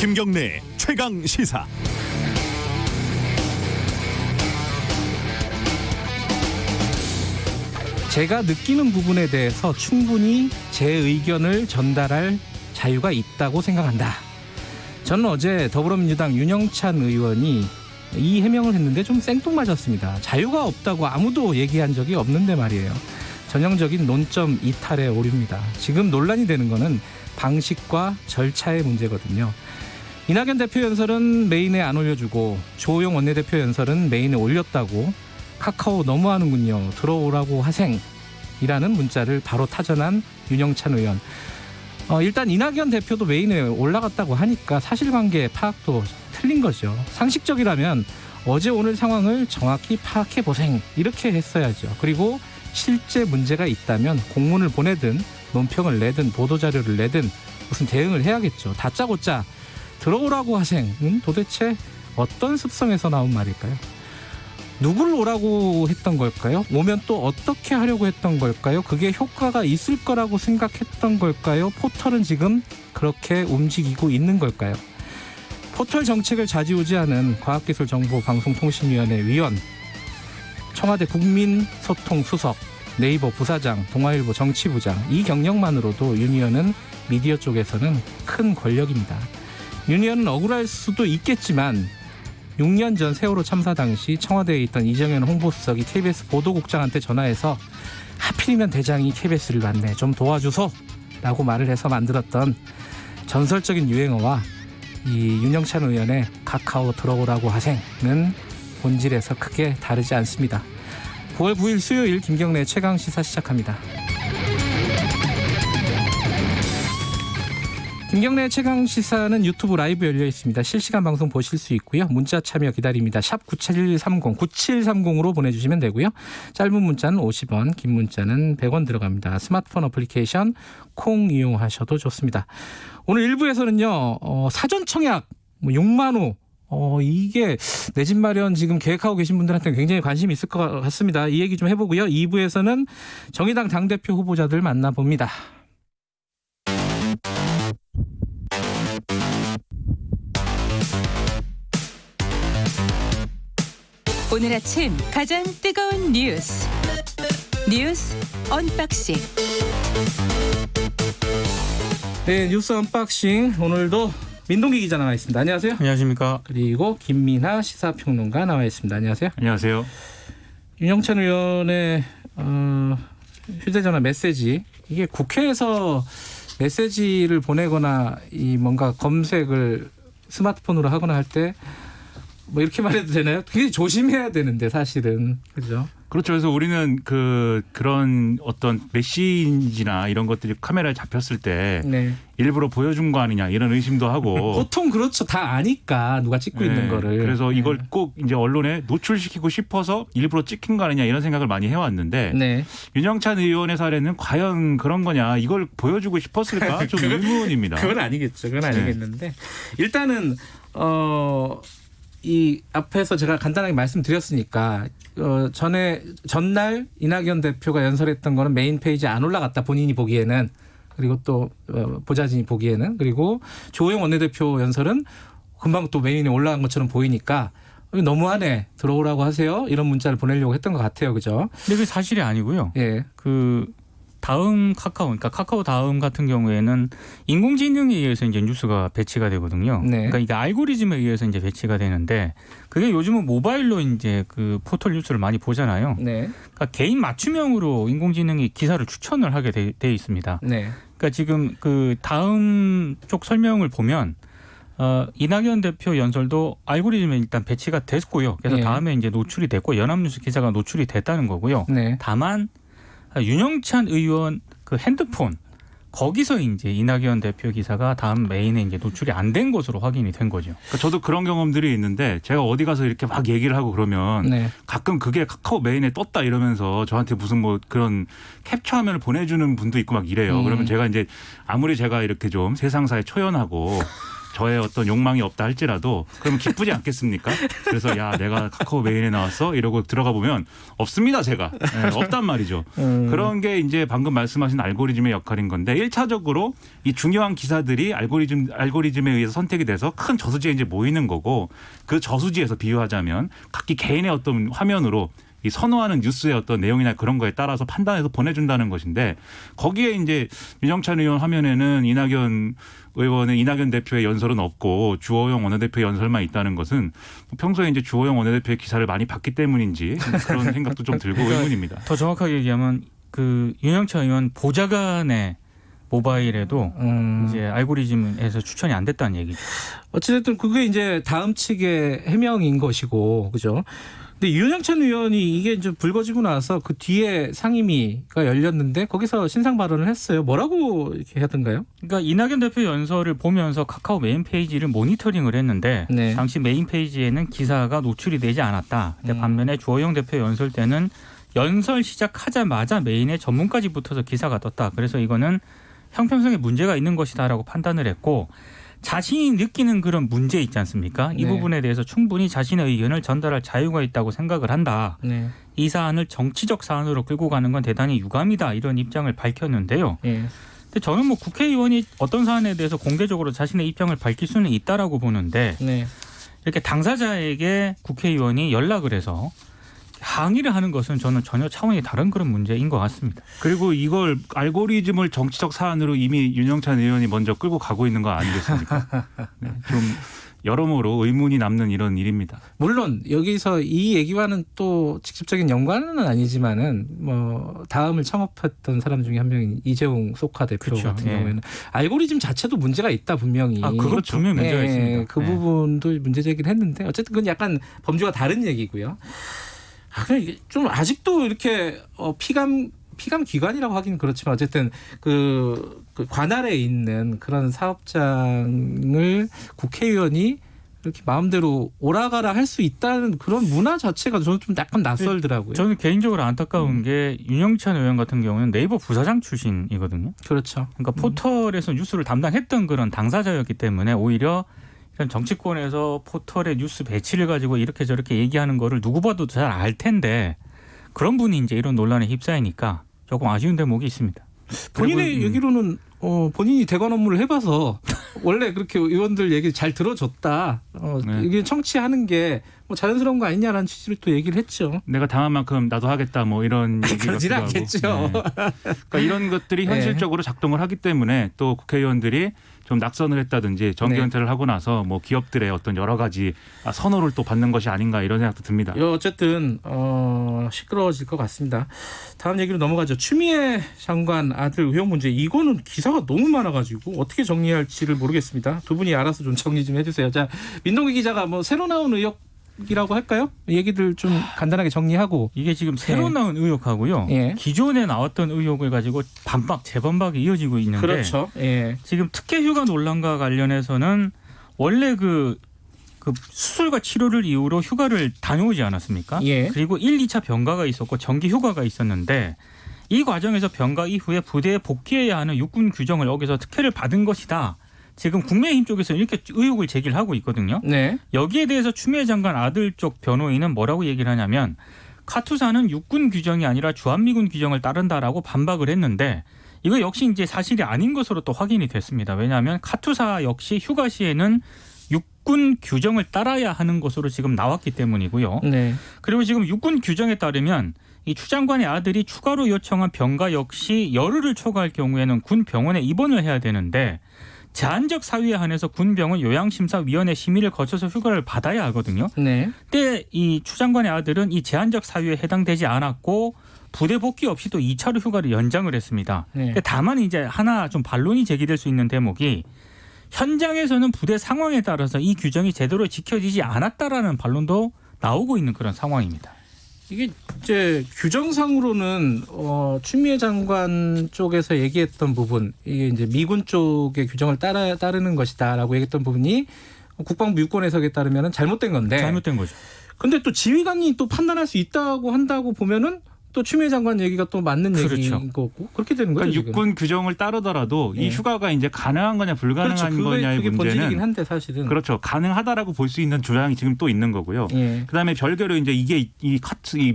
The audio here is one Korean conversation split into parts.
김경래 최강 시사. 제가 느끼는 부분에 대해서 충분히 제 의견을 전달할 자유가 있다고 생각한다. 저는 어제 더불어민주당 윤영찬 의원이 이 해명을 했는데 좀 생뚱맞았습니다. 자유가 없다고 아무도 얘기한 적이 없는데 말이에요. 전형적인 논점 이탈의 오류입니다. 지금 논란이 되는 거는 방식과 절차의 문제거든요. 이낙연 대표 연설은 메인에 안 올려주고 조호영 원내대표 연설은 메인에 올렸다고 카카오 너무하는군요. 들어오라고 하생이라는 문자를 바로 타전한 윤영찬 의원. 일단 이낙연 대표도 메인에 올라갔다고 하니까 사실관계 파악도 틀린 거죠. 상식적이라면 어제 오늘 상황을 정확히 파악해보생 이렇게 했어야죠. 그리고 실제 문제가 있다면 공문을 보내든 논평을 내든 보도자료를 내든 무슨 대응을 해야겠죠. 다짜고짜 들어오라고 하생은 도대체 어떤 습성에서 나온 말일까요? 누굴 오라고 했던 걸까요? 오면 또 어떻게 하려고 했던 걸까요? 그게 효과가 있을 거라고 생각했던 걸까요? 포털은 지금 그렇게 움직이고 있는 걸까요? 포털 정책을 좌지우지하는 과학기술정보방송통신위원회 위원, 청와대 국민소통수석, 네이버 부사장, 동아일보 정치부장, 이 경력만으로도 윤 의원은 미디어 쪽에서는 큰 권력입니다. 윤 의원은 억울할 수도 있겠지만 6년 전 세월호 참사 당시 청와대에 있던 이정현 홍보수석이 KBS 보도국장한테 전화해서 하필이면 대장이 KBS를 봤네, 좀 도와주소 라고 말을 해서 만들었던 전설적인 유행어와 이 윤영찬 의원의 카카오 들어오라고 하생은 본질에서 크게 다르지 않습니다. 9월 9일 수요일 김경래 최강시사 시작합니다. 김경래 최강시사는 유튜브 라이브 열려 있습니다. 실시간 방송 보실 수 있고요. 문자 참여 기다립니다. 샵 9730으로 보내주시면 되고요. 짧은 문자는 50원, 긴 문자는 100원 들어갑니다. 스마트폰 어플리케이션 콩 이용하셔도 좋습니다. 오늘 1부에서는요. 사전 청약 6만 호. 이게 내 집 마련 지금 계획하고 계신 분들한테 굉장히 관심이 있을 것 같습니다. 이 얘기 좀 해보고요. 2부에서는 정의당 당대표 후보자들 만나봅니다. 오늘 아침 가장 뜨거운 뉴스 언박싱. 네, 뉴스 언박싱. 오늘도 민동기 기자 나와 있습니다. 안녕하세요. 안녕하십니까. 그리고 김민하 시사평론가 나와 있습니다. 안녕하세요. 안녕하세요. 윤영찬 의원의 휴대전화 메시지, 이게 국회에서 메시지를 보내거나 이 뭔가 검색을 스마트폰으로 하거나 할 때 뭐 이렇게 말해도 되나요? 굉장히 조심해야 되는데 사실은, 그죠? 그렇죠. 그래서 우리는 그런 어떤 메시지나 이런 것들이 카메라에 잡혔을 때 네. 일부러 보여준 거 아니냐 이런 의심도 하고. 보통 그렇죠. 다 아니까 누가 찍고 있는 거를. 그래서 이걸 꼭 이제 언론에 노출시키고 싶어서 일부러 찍힌 거 아니냐 이런 생각을 많이 해왔는데 네. 윤영찬 의원의 사례는 과연 그런 거냐, 이걸 보여주고 싶었을까 좀 의문입니다. 그건 아니겠죠. 그건 아니겠는데 일단은 이 앞에서 제가 간단하게 말씀드렸으니까 전날 이낙연 대표가 연설했던 거는 메인 페이지에 안 올라갔다, 본인이 보기에는. 그리고 또 보좌진이 보기에는. 그리고 조호영 원내대표 연설은 금방 또 메인에 올라간 것처럼 보이니까 너무하네, 들어오라고 하세요, 이런 문자를 보내려고 했던 것 같아요. 그죠? 근데 그게 사실이 아니고요. 예. 다음 카카오, 그러니까 카카오 다음 같은 경우에는 인공지능에 의해서 이제 뉴스가 배치가 되거든요. 네. 그러니까 이게 알고리즘에 의해서 이제 배치가 되는데, 그게 요즘은 모바일로 이제 그 포털 뉴스를 많이 보잖아요. 네. 그러니까 개인 맞춤형으로 인공지능이 기사를 추천을 하게 돼 있습니다. 네. 그러니까 지금 그 다음 쪽 설명을 보면 이낙연 대표 연설도 알고리즘에 일단 배치가 됐고요. 그래서 네. 다음에 이제 노출이 됐고 연합뉴스 기사가 노출이 됐다는 거고요. 네. 다만 윤영찬 의원 그 핸드폰, 거기서 이제 이낙연 대표 기사가 다음 메인에 이제 노출이 안 된 것으로 확인이 된 거죠. 그러니까 저도 그런 경험들이 있는데, 제가 어디 가서 이렇게 막 얘기를 하고 그러면 네. 가끔 그게 카카오 메인에 떴다 이러면서 저한테 무슨 뭐 그런 캡처 화면을 보내주는 분도 있고 막 이래요. 그러면 제가 이제 아무리 제가 이렇게 좀 세상사에 초연하고 저의 어떤 욕망이 없다 할지라도 그러면 기쁘지 않겠습니까? 그래서 야 내가 카카오 메인에 나왔어 이러고 들어가 보면 없습니다 제가 없단 말이죠. 그런 게 이제 방금 말씀하신 알고리즘의 역할인 건데 1차적으로 이 중요한 기사들이 알고리즘에 의해서 선택이 돼서 큰 저수지에 이제 모이는 거고 그 저수지에서 비유하자면 각기 개인의 어떤 화면으로 이 선호하는 뉴스의 어떤 내용이나 그런 거에 따라서 판단해서 보내준다는 것인데 거기에 이제 윤영찬 의원 화면에는 이낙연 대표의 연설은 없고 주호영 원내대표의 연설만 있다는 것은 평소에 이제 주호영 원내대표의 기사를 많이 봤기 때문인지 그런 생각도 좀 들고 의문입니다. 더 정확하게 얘기하면 그 윤영찬 의원 보좌관의 모바일에도 이제 알고리즘에서 추천이 안 됐다는 얘기죠. 어찌됐든 그게 이제 다음 측의 해명인 것이고, 그죠? 근데 윤영찬 의원이 이게 이제 불거지고 나서 그 뒤에 상임위가 열렸는데 거기서 신상 발언을 했어요. 뭐라고 이렇게 하던가요? 그러니까 이낙연 대표 연설을 보면서 카카오 메인 페이지를 모니터링을 했는데 네. 당시 메인 페이지에는 기사가 노출이 되지 않았다. 근데 반면에 주호영 대표 연설 때는 연설 시작하자마자 메인에 전문까지 붙어서 기사가 떴다. 그래서 이거는 형평성에 문제가 있는 것이다라고 판단을 했고 자신이 느끼는 그런 문제 있지 않습니까? 이 네. 부분에 대해서 충분히 자신의 의견을 전달할 자유가 있다고 생각을 한다. 네. 이 사안을 정치적 사안으로 끌고 가는 건 대단히 유감이다. 이런 입장을 밝혔는데요. 예. 근데 저는 뭐 국회의원이 어떤 사안에 대해서 공개적으로 자신의 입장을 밝힐 수는 있다라고 보는데 네. 이렇게 당사자에게 국회의원이 연락을 해서 항의를 하는 것은 저는 전혀 차원이 다른 그런 문제인 것 같습니다. 그리고 이걸 알고리즘을 정치적 사안으로 이미 윤영찬 의원이 먼저 끌고 가고 있는 거 아니겠습니까? 네, 좀 여러모로 의문이 남는 이런 일입니다. 물론 여기서 이 얘기와는 또 직접적인 연관은 아니지만은 뭐 다음을 창업했던 사람 중에 한 명인 이재용 소카 대표 그렇죠. 같은 예. 경우에는 알고리즘 자체도 문제가 있다 분명히. 그건 그렇죠. 분명히 문제가 예, 있습니다. 그 네. 부분도 문제 제기를 했는데 어쨌든 그건 약간 범주가 다른 얘기고요. 그냥 이게 좀 아직도 이렇게 피감 기관이라고 하긴 그렇지만 어쨌든 그 관할에 있는 그런 사업장을 국회의원이 이렇게 마음대로 오라가라 할 수 있다는 그런 문화 자체가 저는 좀 약간 낯설더라고요. 저는 개인적으로 안타까운 게 윤영찬 의원 같은 경우는 네이버 부사장 출신이거든요. 그렇죠. 그러니까 포털에서 뉴스를 담당했던 그런 당사자였기 때문에 오히려 이런 정치권에서 포털의 뉴스 배치를 가지고 이렇게 저렇게 얘기하는 거를 누구 봐도 잘 알 텐데 그런 분이 이제 이런 논란에 휩싸이니까 조금 아쉬운 대목이 있습니다. 본인의 얘기로는 본인이 대관 업무를 해봐서 원래 그렇게 의원들 얘기 잘 들어줬다. 네. 이게 청취하는 게 뭐 자연스러운 거 아니냐라는 취지를 또 얘기를 했죠. 내가 당한 만큼 나도 하겠다 뭐 이런 얘기 그러진 같기도 않겠죠. 하고. 네. 그러니까 이런 것들이 네. 현실적으로 작동을 하기 때문에 또 국회의원들이 좀 낙선을 했다든지 정기 네. 은퇴를 하고 나서 뭐 기업들의 어떤 여러 가지 선호를 또 받는 것이 아닌가 이런 생각도 듭니다. 어쨌든 시끄러워질 것 같습니다. 다음 얘기로 넘어가죠. 추미애 장관 아들 의혹 문제. 이거는 기사가 너무 많아가지고 어떻게 정리할지를 모르겠습니다. 두 분이 알아서 좀 정리 좀 해주세요. 자, 민동기 기자가 뭐 새로 나온 의혹이라고 할까요? 얘기들 좀 간단하게 정리하고. 이게 지금 새로 나온 의혹하고요. 예. 기존에 나왔던 의혹을 가지고 반박 재반박이 이어지고 있는데 그렇죠. 예. 지금 특혜 휴가 논란과 관련해서는 원래 그 수술과 치료를 이유로 휴가를 다녀오지 않았습니까? 예. 그리고 1, 2차 병가가 있었고 정기 휴가가 있었는데 이 과정에서 병가 이후에 부대에 복귀해야 하는 육군 규정을 어겨서 특혜를 받은 것이다. 지금 국민의힘 쪽에서 이렇게 의혹을 제기를 하고 있거든요. 네. 여기에 대해서 추미애 장관 아들 쪽 변호인은 뭐라고 얘기를 하냐면 카투사는 육군 규정이 아니라 주한미군 규정을 따른다라고 반박을 했는데 이거 역시 이제 사실이 아닌 것으로 또 확인이 됐습니다. 왜냐하면 카투사 역시 휴가 시에는 육군 규정을 따라야 하는 것으로 지금 나왔기 때문이고요. 네. 그리고 지금 육군 규정에 따르면 이 추 장관의 아들이 추가로 요청한 병가 역시 열흘을 초과할 경우에는 군 병원에 입원을 해야 되는데 제한적 사유에 한해서 군병원 요양심사위원회 심의를 거쳐서 휴가를 받아야 하거든요. 네. 그때 이 추 장관의 아들은 이 제한적 사유에 해당되지 않았고 부대 복귀 없이 또 2차로 휴가를 연장을 했습니다. 네. 근데 다만 이제 하나 좀 반론이 제기될 수 있는 대목이 현장에서는 부대 상황에 따라서 이 규정이 제대로 지켜지지 않았다라는 반론도 나오고 있는 그런 상황입니다. 이게 이제 규정상으로는 추미애 장관 쪽에서 얘기했던 부분, 이게 이제 미군 쪽의 규정을 따르는 것이다라고 얘기했던 부분이 국방부 유권 해석에 따르면 잘못된 건데. 잘못된 거죠. 근데 또 지휘관이 또 판단할 수 있다고 한다고 보면은 또 추미애 장관 얘기가 또 맞는 그렇죠. 얘기인 거고 그렇게 되는 거죠. 그러니까 지금. 육군 규정을 따르더라도 예. 이 휴가가 이제 가능한 거냐 불가능한 그렇죠. 거냐의 그게 문제는 본질이긴 한데 사실은. 그렇죠. 가능하다라고 볼 수 있는 주장이 지금 또 있는 거고요. 예. 그다음에 별개로 이제 이게 이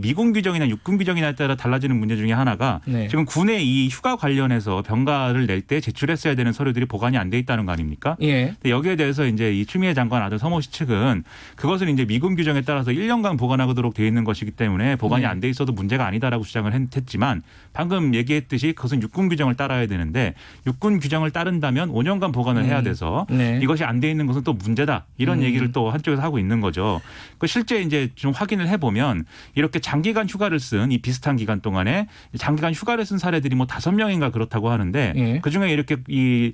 미군 규정이나 육군 규정이냐에 따라 달라지는 문제 중에 하나가 네. 지금 군에 이 휴가 관련해서 병가를 낼 때 제출했어야 되는 서류들이 보관이 안 돼 있다는 거 아닙니까? 예. 근데 여기에 대해서 이제 이 추미애 장관 아들 서모 씨 측은 그것을 이제 미군 규정에 따라서 1년간 보관하도록 되어 있는 것이기 때문에 보관이 네. 안 돼 있어도 문제가 아니다라고 주장을 했지만 방금 얘기했듯이 그것은 육군 규정을 따라야 되는데 육군 규정을 따른다면 5년간 보관을 해야 돼서 네. 이것이 안 돼 있는 것은 또 문제다 이런 얘기를 또 한쪽에서 하고 있는 거죠. 그 실제 이제 좀 확인을 해보면 이렇게 장기간 휴가를 쓴 이 비슷한 기간 동안에 장기간 휴가를 쓴 사례들이 뭐 5명인가 그렇다고 하는데 예. 그 중에 이렇게 이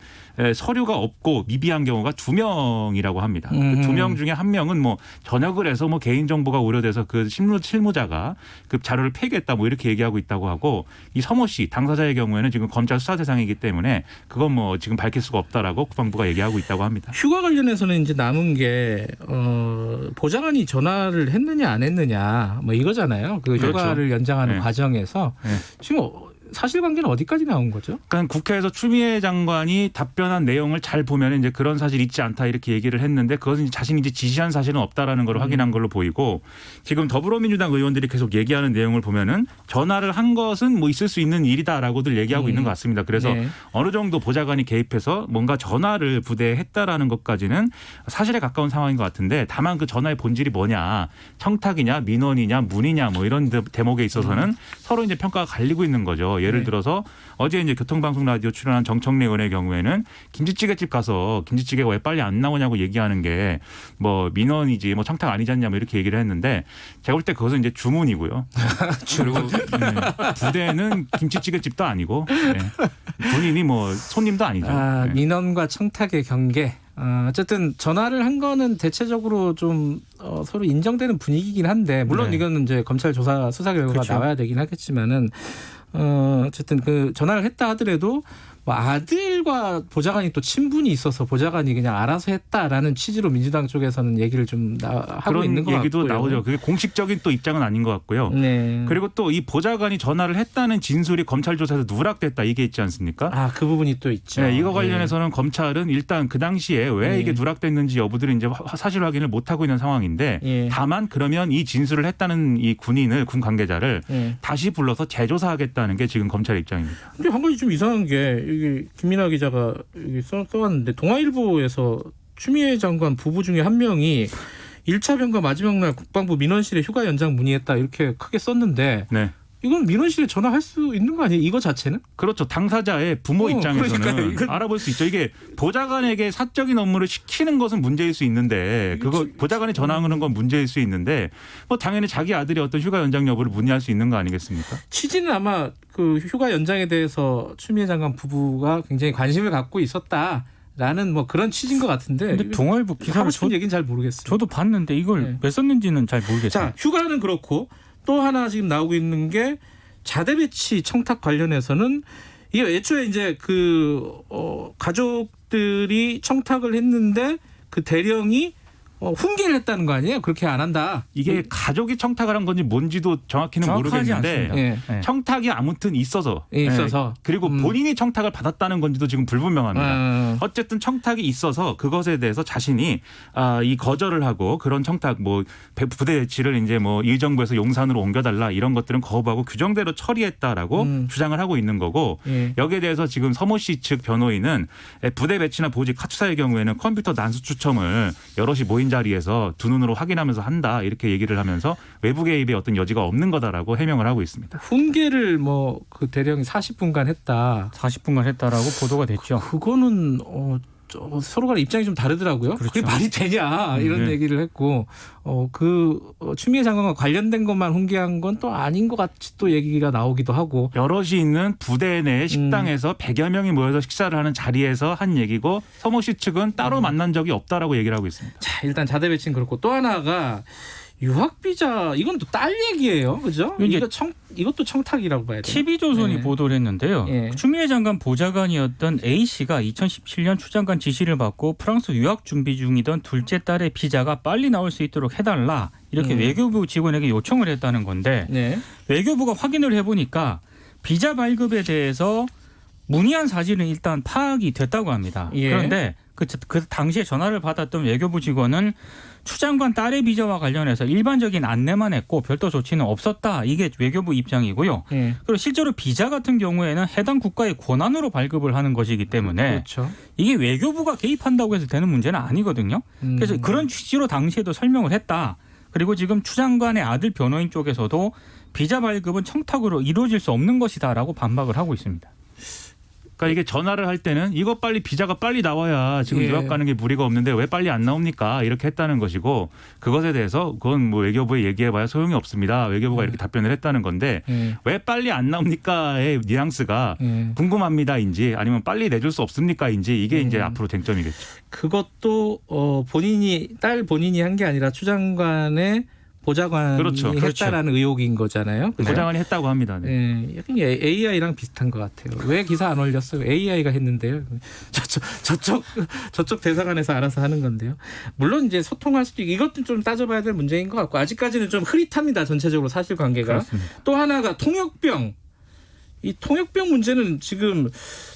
서류가 없고 미비한 경우가 2명이라고 합니다. 그 2명 중에 1명은 뭐 전역을 해서 뭐 개인정보가 우려돼서 그 실무자가 그 자료를 폐기했다 뭐 이렇게 얘기하고 있다고 하고 이 서모 씨 당사자의 경우에는 지금 검찰 수사 대상이기 때문에 그건 뭐 지금 밝힐 수가 없다라고 국방부가 얘기하고 있다고 합니다. 휴가 관련해서는 이제 남은 게 보좌관이 전화를 했느냐 안 했느냐 뭐 이거잖아요. 그 그렇죠. 휴가를 연장하는 네. 과정에서 네. 지금 사실관계는 어디까지 나온 거죠? 그러니까 국회에서 추미애 장관이 답변한 내용을 잘 보면 이제 그런 사실 있지 않다 이렇게 얘기를 했는데 그것은 자신이 이제 지시한 사실은 없다라는 걸 확인한 걸로 보이고 지금 더불어민주당 의원들이 계속 얘기하는 내용을 보면은 전화를 한 것은 뭐 있을 수 있는 일이다라고들 얘기하고 있는 것 같습니다. 그래서 네. 어느 정도 보좌관이 개입해서 뭔가 전화를 부대에 했다라는 것까지는 사실에 가까운 상황인 것 같은데 다만 그 전화의 본질이 뭐냐 청탁이냐 민원이냐 문이냐 뭐 이런 대목에 있어서는 서로 이제 평가가 갈리고 있는 거죠. 예를 네. 들어서 어제 이제 교통방송 라디오 출연한 정청래 의원의 경우에는 김치찌개집 가서 김치찌개가 왜 빨리 안 나오냐고 얘기하는 게 뭐 민원이지 뭐 청탁 아니지 않냐 뭐 이렇게 얘기를 했는데 제가 볼 때 그것은 이제 주문이고요. 그리고 부대는 김치찌개집도 아니고 본인이 뭐 손님도 아니죠. 아, 네. 민원과 청탁의 경계. 어쨌든 전화를 한 거는 대체적으로 좀 서로 인정되는 분위기긴 한데 물론 네. 이거는 이제 검찰 조사 수사 결과가 그렇죠. 나와야 되긴 하겠지만은 어쨌든 그 전화를 했다 하더라도 뭐 아들과 보좌관이 또 친분이 있어서 보좌관이 그냥 알아서 했다라는 취지로 민주당 쪽에서는 얘기를 좀 하고 그런 있는 것 얘기도 같고요. 나오죠. 그게 공식적인 또 입장은 아닌 것 같고요. 네. 그리고 또 이 보좌관이 전화를 했다는 진술이 검찰 조사에서 누락됐다 이게 있지 않습니까? 아, 그 부분이 또 있죠. 네, 이거 관련해서는 검찰은 일단 그 당시에 왜 이게 누락됐는지 여부들을 이제 사실 확인을 못 하고 있는 상황인데 예. 다만 그러면 이 진술을 했다는 이 군인을 군 관계자를 예. 다시 불러서 재조사하겠다는 게 지금 검찰의 입장입니다. 근데 한 가지 좀 이상한 게 이게 김민아 기자가 여기 써왔는데 동아일보에서 추미애 장관 부부 중에 한 명이 1차 병가 마지막 날 국방부 민원실에 휴가 연장 문의했다 이렇게 크게 썼는데 네. 이건 민원실에 전화할 수 있는 거 아니에요? 이거 자체는? 그렇죠. 당사자의 부모 입장에서는 그러니까요. 이건- 알아볼 수 있죠. 이게 보좌관에게 사적인 업무를 시키는 것은 문제일 수 있는데 그거 보좌관이 전화하는 건 문제일 수 있는데 뭐 당연히 자기 아들이 어떤 휴가 연장 여부를 문의할 수 있는 거 아니겠습니까? 취지는 아마 그 휴가 연장에 대해서 추미애 장관 부부가 굉장히 관심을 갖고 있었다라는 뭐 그런 취지인 것 같은데 근데 동아일보 기사를 하고 싶은 얘기는 잘 모르겠어요. 저도 봤는데 이걸 네. 왜 썼는지는 잘 모르겠어요. 자, 휴가는 그렇고 또 하나 지금 나오고 있는 게 자대 배치 청탁 관련해서는 이게 애초에 이제 그 가족들이 청탁을 했는데 그 대령이 훈계를 했다는 거 아니에요? 그렇게 안 한다. 이게 가족이 청탁을 한 건지 뭔지도 정확히는 정확하지 모르겠는데 않습니다. 예. 네. 청탁이 아무튼 있어서 있어서. 그리고 본인이 청탁을 받았다는 건지도 지금 불분명합니다. 어쨌든 청탁이 있어서 그것에 대해서 자신이 이 거절을 하고 그런 청탁 뭐 부대 배치를 이제 뭐 의정부에서 용산으로 옮겨달라 이런 것들은 거부하고 규정대로 처리했다라고 주장을 하고 있는 거고 예. 여기에 대해서 지금 서모 씨 측 변호인은 부대 배치나 보직 카투사의 경우에는 컴퓨터 난수 추첨을 여럿이 모인 자리에서 두 눈으로 확인하면서 한다 이렇게 얘기를 하면서 외부 개입의 어떤 여지가 없는 거다라고 해명을 하고 있습니다. 훈계를 뭐 그 대령이 40분간 했다. 40분간 했다라고 보도가 됐죠. 그거는 서로 간의 입장이 좀 다르더라고요. 그렇죠. 그게 말이 되냐 이런 네. 얘기를 했고 추미애 장관과 관련된 것만 훈계한 건 또 아닌 것 같이 또 얘기가 나오기도 하고 여럿이 있는 부대 내 식당에서 100여 명이 모여서 식사를 하는 자리에서 한 얘기고 서모 씨 측은 따로 만난 적이 없다라고 얘기를 하고 있습니다. 자, 일단 자대 배치는 그렇고 또 하나가 유학 비자 이건 또 딸 얘기예요, 그죠? 이것도 청탁이라고 봐야 돼요. TV조선이 네. 보도를 했는데요. 예. 추미애 장관 보좌관이었던 A 씨가 2017년 추 장관 지시를 받고 프랑스 유학 준비 중이던 둘째 딸의 비자가 빨리 나올 수 있도록 해달라 이렇게 외교부 직원에게 요청을 했다는 건데 네. 외교부가 확인을 해보니까 비자 발급에 대해서 문의한 사실은 일단 파악이 됐다고 합니다. 예. 그런데 그 당시에 전화를 받았던 외교부 직원은 추 장관 딸의 비자와 관련해서 일반적인 안내만 했고 별도 조치는 없었다. 이게 외교부 입장이고요. 예. 그리고 실제로 비자 같은 경우에는 해당 국가의 권한으로 발급을 하는 것이기 때문에 그렇죠. 이게 외교부가 개입한다고 해서 되는 문제는 아니거든요. 그래서 그런 취지로 당시에도 설명을 했다. 그리고 지금 추 장관의 아들 변호인 쪽에서도 비자 발급은 청탁으로 이루어질 수 없는 것이다라고 반박을 하고 있습니다. 그러니까 이게 전화를 할 때는 이거 빨리 비자가 빨리 나와야 지금 예. 유학 가는 게 무리가 없는데 왜 빨리 안 나옵니까? 이렇게 했다는 것이고 그것에 대해서 그건 뭐 외교부에 얘기해봐야 소용이 없습니다. 외교부가 이렇게 답변을 했다는 건데 예. 왜 빨리 안 나옵니까의 뉘앙스가 예. 궁금합니다인지 아니면 빨리 내줄 수 없습니까인지 이게 이제 앞으로 쟁점이겠죠. 그것도 딸 본인이 한 게 아니라 추 장관의 보좌관이 그렇죠. 했다라는 의혹인 거잖아요. 그죠? 보좌관이 했다고 합니다. 네. 예, 약간 AI랑 비슷한 것 같아요. 왜 기사 안 올렸어요? AI가 했는데요. 저쪽 대사관에서 알아서 하는 건데요. 물론 이제 소통할 수도 있고 이것도 좀 따져봐야 될 문제인 것 같고 아직까지는 좀 흐릿합니다. 전체적으로 사실관계가. 그렇습니다. 또 하나가 통역병. 이 통역병 문제는 지금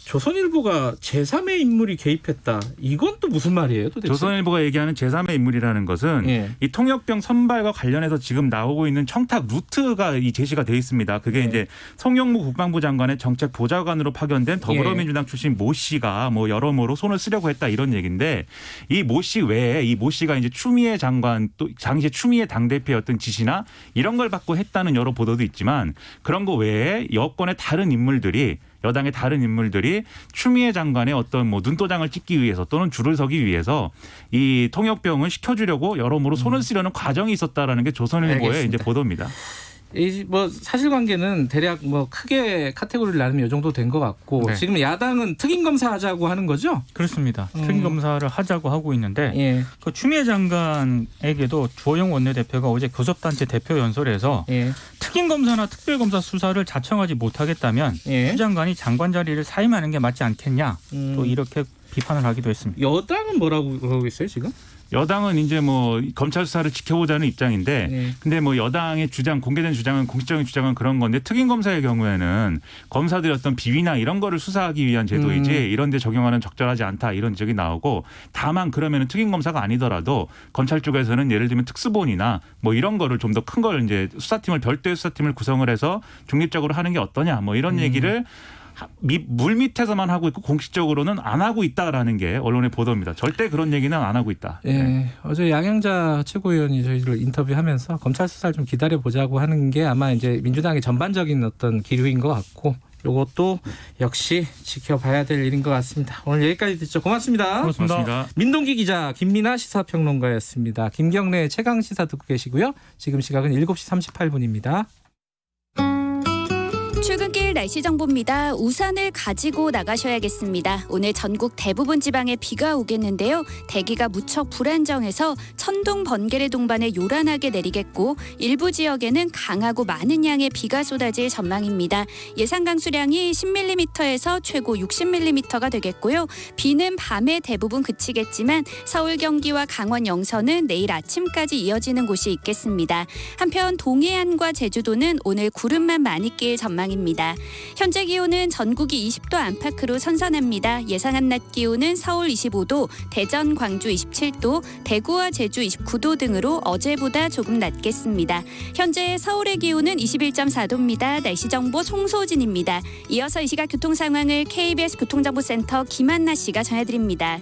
조선일보가 제3의 인물이 개입했다. 이건 또 무슨 말이에요 도대체? 조선일보가 얘기하는 제3의 인물이라는 것은 예. 이 통역병 선발과 관련해서 지금 나오고 있는 청탁 루트가 이 제시가 돼 있습니다. 그게 예. 이제 송영무 국방부 장관의 정책 보좌관으로 파견된 더불어민주당 출신 모 씨가 뭐 여러모로 손을 쓰려고 했다 이런 얘기인데 이 모 씨 외에 이 모 씨가 이제 추미애 장관 또 당시에 추미애 당대표였던 지시나 이런 걸 받고 했다는 여러 보도도 있지만 그런 거 외에 여권의 다른 인물들이 여당의 다른 인물들이 추미애 장관의 어떤 뭐 눈도장을 찍기 위해서 또는 줄을 서기 위해서 이 통역병을 시켜주려고 여러모로 손을 쓰려는 과정이 있었다라는 게 조선일보의 알겠습니다. 이제 보도입니다. 이 뭐 사실관계는 대략 뭐 크게 카테고리를 나누면 이 정도 된 것 같고 네. 지금 야당은 특임 검사하자고 하는 거죠? 그렇습니다. 특임 검사를 하자고 하고 있는데 예. 그 추미애 장관에게도 주호영 원내대표가 어제 교섭단체 대표 연설에서 예. 특임 검사나 특별 검사 수사를 자청하지 못하겠다면 예. 추 장관이 장관 자리를 사임하는 게 맞지 않겠냐 또 이렇게 비판을 하기도 했습니다. 여당은 뭐라고 그러고 있어요 지금? 여당은 이제 뭐 검찰 수사를 지켜보자는 입장인데 네. 근데 뭐 여당의 주장 공개된 주장은 공식적인 주장은 그런 건데 특임 검사의 경우에는 검사들의 어떤 비위나 이런 거를 수사하기 위한 제도이지 이런 데 적용하는 적절하지 않다 이런 지적이 나오고 다만 그러면은 특임 검사가 아니더라도 검찰 쪽에서는 예를 들면 특수본이나 뭐 이런 거를 좀 더 큰 걸 이제 수사팀을 별도의 수사팀을 구성을 해서 중립적으로 하는 게 어떠냐 뭐 이런 얘기를 물 밑에서만 하고 있고 공식적으로는 안 하고 있다라는 게 언론의 보도입니다. 절대 그런 얘기는 안 하고 있다. 예. 어제 양양자 최고위원이 저희를 인터뷰하면서 검찰 수사를 좀 기다려 보자고 하는 게 아마 이제 민주당의 전반적인 어떤 기류인 것 같고 이것도 역시 지켜봐야 될 일인 것 같습니다. 오늘 여기까지 듣죠. 고맙습니다. 고맙습니다. 민동기 기자 김민아 시사평론가였습니다. 김경래 최강 시사 듣고 계시고요. 지금 시각은 7시 38분입니다. 출근길 날씨 정보입니다. 우산을 가지고 나가셔야겠습니다. 오늘 전국 대부분 지방에 비가 오겠는데요. 대기가 무척 불안정해서 천둥, 번개를 동반해 요란하게 내리겠고 일부 지역에는 강하고 많은 양의 비가 쏟아질 전망입니다. 예상 강수량이 10mm에서 최고 60mm가 되겠고요. 비는 밤에 대부분 그치겠지만 서울, 경기와 강원, 영서는 내일 아침까지 이어지는 곳이 있겠습니다. 한편 동해안과 제주도는 오늘 구름만 많이 낄 전망입니다. 현재 기온은 전국이 20도 안팎으로 선선합니다. 예상한 낮 기온은 서울 25도, 대전, 광주 27도, 대구와 제주 29도 등으로 어제보다 조금 낮겠습니다. 현재 서울의 기온은 21.4도입니다. 날씨 정보 송소진입니다. 이어서 이 시각 교통 상황을 KBS 교통정보센터 김한나 씨가 전해드립니다.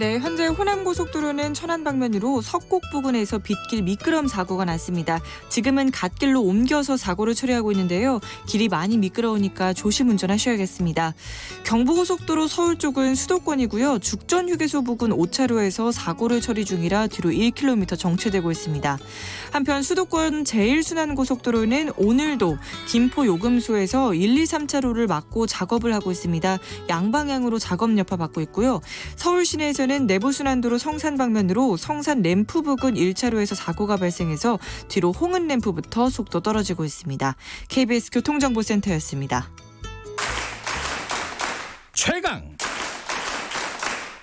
네, 현재 호남고속도로는 천안 방면으로 석곡 부근에서 빗길 미끄럼 사고가 났습니다. 지금은 갓길로 옮겨서 사고를 처리하고 있는데요. 길이 많이 미끄러우니까 조심 운전하셔야겠습니다. 경부고속도로 서울 쪽은 수도권이고요. 죽전휴게소 부근 5차로에서 사고를 처리 중이라 뒤로 1km 정체되고 있습니다. 한편 수도권 제1순환고속도로는 오늘도 김포 요금소에서 1, 2, 3차로를 막고 작업을 하고 있습니다. 양방향으로 작업 여파 받고 있고요. 서울 시내에서 서울시에서는 내부순환도로 성산 방면으로 성산 램프 부근 1차로에서 사고가 발생해서 뒤로 홍은 램프부터 속도 떨어지고 있습니다. KBS 교통정보센터였습니다. 최강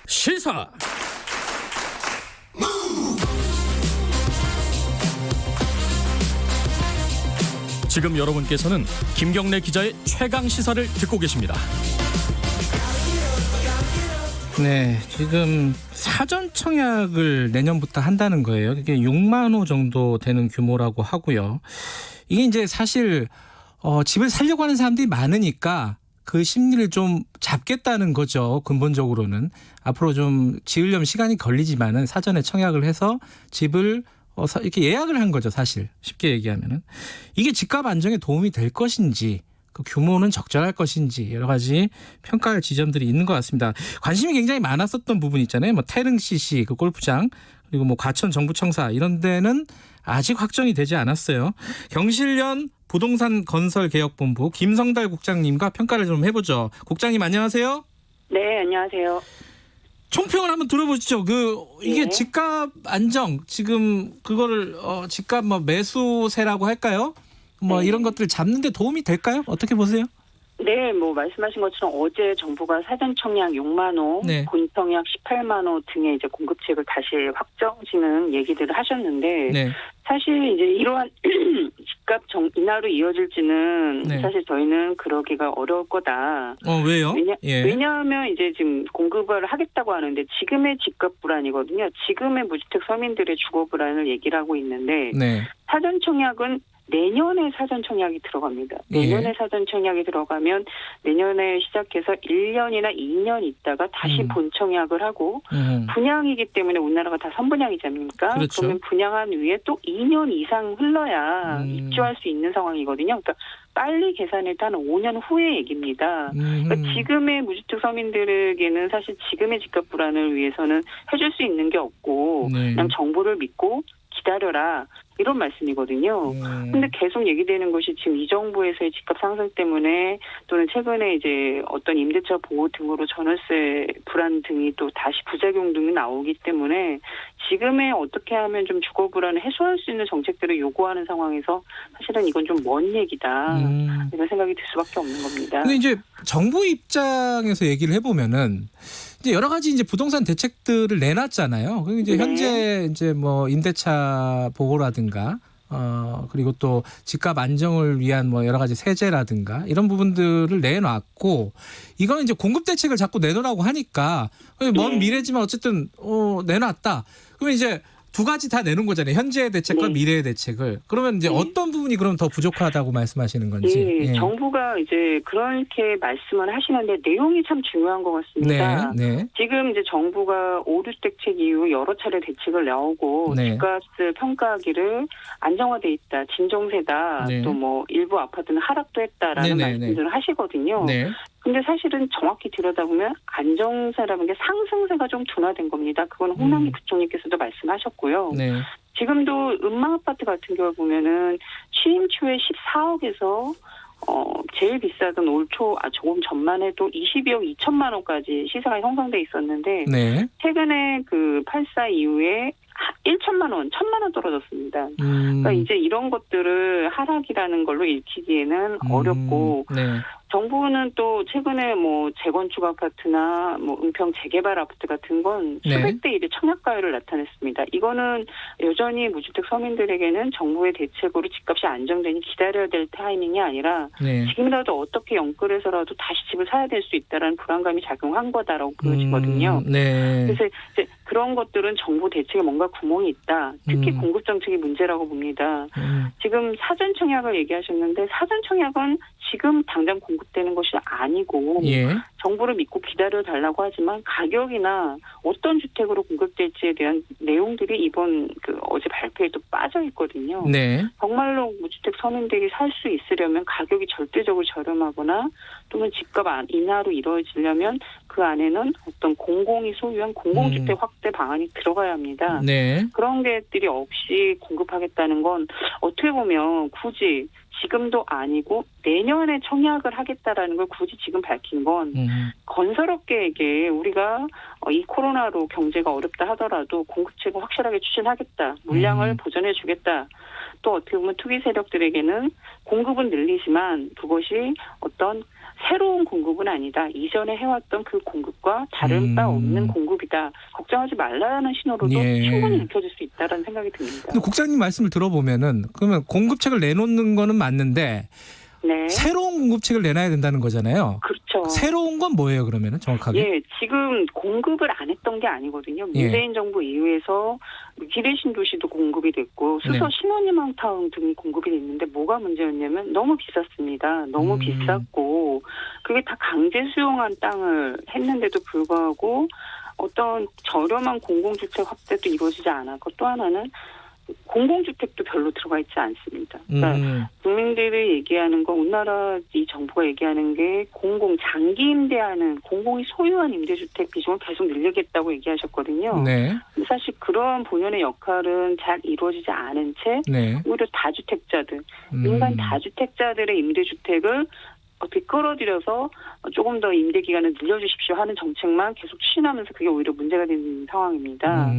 시사. 지금 여러분께서는 김경래 기자의 최강 시사를 듣고 계십니다. 네, 지금 사전 청약을 내년부터 한다는 거예요. 이게 6만 호 정도 되는 규모라고 하고요. 이게 이제 사실 집을 살려고 하는 사람들이 많으니까 그 심리를 좀 잡겠다는 거죠. 근본적으로는 앞으로 좀 지으려면 시간이 걸리지만은 사전에 청약을 해서 집을 이렇게 예약을 한 거죠. 사실 쉽게 얘기하면은 이게 집값 안정에 도움이 될 것인지, 그 규모는 적절할 것인지 여러 가지 평가할 지점들이 있는 것 같습니다. 관심이 굉장히 많았었던 부분 있잖아요. 뭐 태릉 CC 그 골프장, 그리고 뭐 과천 정부청사 이런 데는 아직 확정이 되지 않았어요. 경실련 부동산 건설개혁본부 김성달 국장님과 평가를 좀 해보죠. 국장님 안녕하세요. 네, 안녕하세요. 총평을 한번 들어보시죠. 이게 네. 집값 안정, 지금 그거를 집값 뭐 매수세라고 할까요? 뭐 네. 이런 것들 잡는데 도움이 될까요? 어떻게 보세요? 네, 뭐 말씀하신 것처럼 어제 정부가 사전 청약 6만 호, 네. 본 청약 18만 호 등의 이제 공급책을 다시 확정지는 얘기들을 하셨는데 네. 사실 이제 이러한 집값 인하로 이어질지는 네. 사실 저희는 그러기가 어려울 거다. 왜요? 왜냐하면 이제 지금 공급을 하겠다고 하는데 지금의 집값 불안이거든요. 지금의 무주택 서민들의 주거 불안을 얘기를 하고 있는데 네. 사전 청약은 내년에 사전 청약이 들어갑니다. 내년에 예. 사전 청약이 들어가면 내년에 시작해서 1년이나 2년 있다가 다시 본 청약을 하고 분양이기 때문에 우리나라가 다 선분양이지 않습니까? 그렇죠. 그러면 분양한 후에 또 2년 이상 흘러야 입주할 수 있는 상황이거든요. 그러니까 빨리 계산할 때 한 5년 후의 얘기입니다. 그러니까 지금의 무주택 서민들에게는 사실 지금의 집값 불안을 위해서는 해줄 수 있는 게 없고 네. 그냥 정부를 믿고 기다려라 이런 말씀이거든요. 근데 계속 얘기되는 것이 지금 이 정부에서의 집값 상승 때문에 또는 최근에 이제 어떤 임대차 보호 등으로 전월세 불안 등이 또 다시 부작용 등이 나오기 때문에 지금에 어떻게 하면 좀 주거 불안을 해소할 수 있는 정책들을 요구하는 상황에서 사실은 이건 좀 먼 얘기다 이런 생각이 들 수밖에 없는 겁니다. 근데 이제 정부 입장에서 얘기를 해보면은 이제 여러 가지 이제 부동산 대책들을 내놨잖아요. 그리고 이제 네. 현재 이제 뭐 임대차 보호라든가 그리고 또 집값 안정을 위한 뭐 여러 가지 세제라든가 이런 부분들을 내놨고 이거는 이제 공급 대책을 자꾸 내놓으라고 하니까 먼 미래지만 어쨌든 내놨다. 그러면 이제 두 가지 다 내놓은 거잖아요. 현재의 대책과 네. 미래의 대책을. 그러면 이제 어떤 부분이 그럼 더 부족하다고 말씀하시는 건지. 예, 예. 정부가 이제 그렇게 말씀을 하시는데 내용이 참 중요한 것 같습니다. 네, 네. 지금 이제 정부가 5류 대책 이후 여러 차례 대책을 나오고 네. 집값을 평가하기를 안정화돼 있다, 진정세다, 네. 또 뭐 일부 아파트는 하락도 했다라는 네, 네, 말씀들을 하시거든요. 네. 근데 사실은 정확히 들여다보면 안정세라는 게 상승세가 좀 둔화된 겁니다. 그건 홍남기 부총리께서도 말씀하셨고요. 네. 지금도 음망 아파트 같은 경우 보면은 취임 초에 14억에서 제일 비싸던 올 초 조금 전만 해도 22억 2천만 원까지 시세가 형성돼 있었는데 네. 최근에 그 8.4 이후에 1천만 원, 1,000만 원 떨어졌습니다. 그러니까 이제 이런 것들을 하락이라는 걸로 읽히기에는 어렵고 네. 정부는 또 최근에 뭐 재건축 아파트나 뭐 은평 재개발 아파트 같은 건 네. 수백 대 1의 청약가율을 나타냈습니다. 이거는 여전히 무주택 서민들에게는 정부의 대책으로 집값이 안정되니 기다려야 될 타이밍이 아니라 네. 지금이라도 어떻게 연끌해서라도 다시 집을 사야 될 수 있다라는 불안감이 작용한 거다라고 보여지거든요. 네. 그래서 이제 그런 것들은 정부 대책에 뭔가 구멍이 있다. 특히 공급 정책이 문제라고 봅니다. 지금 사전 청약을 얘기하셨는데 사전 청약은 지금 당장 공급되는 것이 아니고 예. 정부를 믿고 기다려달라고 하지만 가격이나 어떤 주택으로 공급될지에 대한 내용들이 이번 어제 발표에도 빠져 있거든요. 네. 정말로 무주택 서민들이 살 수 있으려면 가격이 절대적으로 저렴하거나 또는 집값 인하로 이루어지려면 그 안에는 어떤 공공이 소유한 공공주택 확대 방안이 들어가야 합니다. 네. 그런 것들이 없이 공급하겠다는 건 어떻게 보면 굳이 지금도 아니고 내년에 청약을 하겠다라는 걸 굳이 지금 밝힌 건 건설업계에게 우리가 이 코로나로 경제가 어렵다 하더라도 공급책을 확실하게 추진하겠다. 물량을 보전해 주겠다. 또 어떻게 보면 투기 세력들에게는 공급은 늘리지만 그것이 어떤 새로운 공급은 아니다. 이전에 해왔던 그 공급과 다른 바 없는 공급이다. 걱정하지 말라는 신호로도 예. 충분히 읽혀질 수 있다는 생각이 듭니다. 근데 국장님 말씀을 들어보면은 그러면 공급책을 내놓는 거는 맞는데 네. 새로운 공급책을 내놔야 된다는 거잖아요. 그렇죠. 새로운 건 뭐예요, 그러면은 정확하게? 예, 지금 공급을 안 했던 게 아니거든요. 문재인 정부 이후에서 기대신도시도 공급이 됐고 수서 네. 신혼희망타운 등이 공급이 됐는데 뭐가 문제였냐면 너무 비쌌습니다. 너무 비쌌고 그게 다 강제 수용한 땅을 했는데도 불구하고 어떤 저렴한 공공주택 확대도 이루어지지 않았고 또 하나는 공공주택도 별로 들어가 있지 않습니다. 그러니까 국민들이 얘기하는 거, 우리나라 이 정부가 얘기하는 게 장기 임대하는 공공이 소유한 임대주택 비중을 계속 늘리겠다고 얘기하셨거든요. 네. 근데 사실 그런 본연의 역할은 잘 이루어지지 않은 채 네. 오히려 다주택자들, 민간 다주택자들의 임대주택을 어떻게 끌어들여서 조금 더 임대 기간을 늘려주십시오 하는 정책만 계속 추진하면서 그게 오히려 문제가 되는 상황입니다.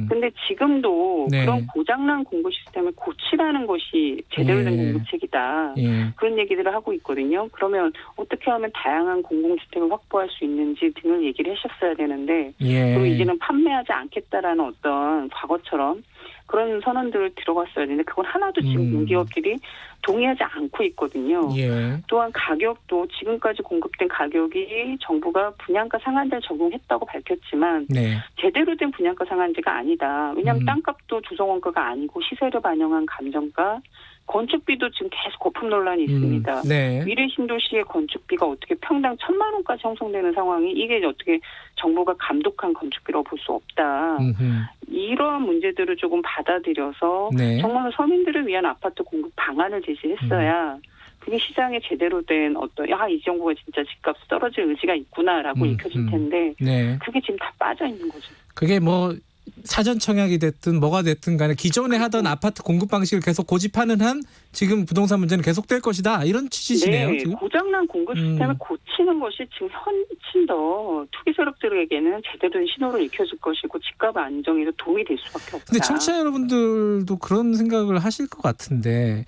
그런데 지금도 네. 그런 고장난 공급 시스템을 고치라는 것이 제대로 된 예. 공급책이다. 예. 그런 얘기들을 하고 있거든요. 그러면 어떻게 하면 다양한 공공주택을 확보할 수 있는지 등을 얘기를 하셨어야 되는데 예. 그리고 이제는 판매하지 않겠다라는 어떤 과거처럼 그런 선언들을 들어갔어야 되는데 그건 하나도 지금 공기업들이 동의하지 않고 있거든요. 예. 또한 가격도 지금까지 공급된 가격이 정부가 분양가 상한제를 적용했다고 밝혔지만 네. 제대로 된 분양가 상한제가 아니다. 왜냐하면 땅값도 조성원가가 아니고 시세를 반영한 감정가, 건축비도 지금 계속 거품 논란이 있습니다. 네. 미래 신도시의 건축비가 어떻게 평당 1,000만 원까지 형성되는 상황이 이게 어떻게 정부가 감독한 건축비라고 볼 수 없다. 이러한 문제들을 조금 받아들여서 네. 정말 서민들을 위한 아파트 공급 방안을 제시했어야 그게 시장에 제대로 된 어떤 이 정부가 진짜 집값이 떨어질 의지가 있구나라고 읽혀질 텐데 네. 그게 지금 다 빠져 있는 거죠. 그게 뭐 사전 청약이 됐든 뭐가 됐든 간에 기존에 하던 아파트 공급 방식을 계속 고집하는 한 지금 부동산 문제는 계속될 것이다. 이런 취지시네요. 네, 지금. 고장난 공급 시스템을 고치는 것이 지금 훨씬 더 투기 세력들에게는 제대로 된 신호를 익혀줄 것이고 집값 안정에도 도움이 될 수밖에 없다. 근데 청취자 여러분들도 그런 생각을 하실 것 같은데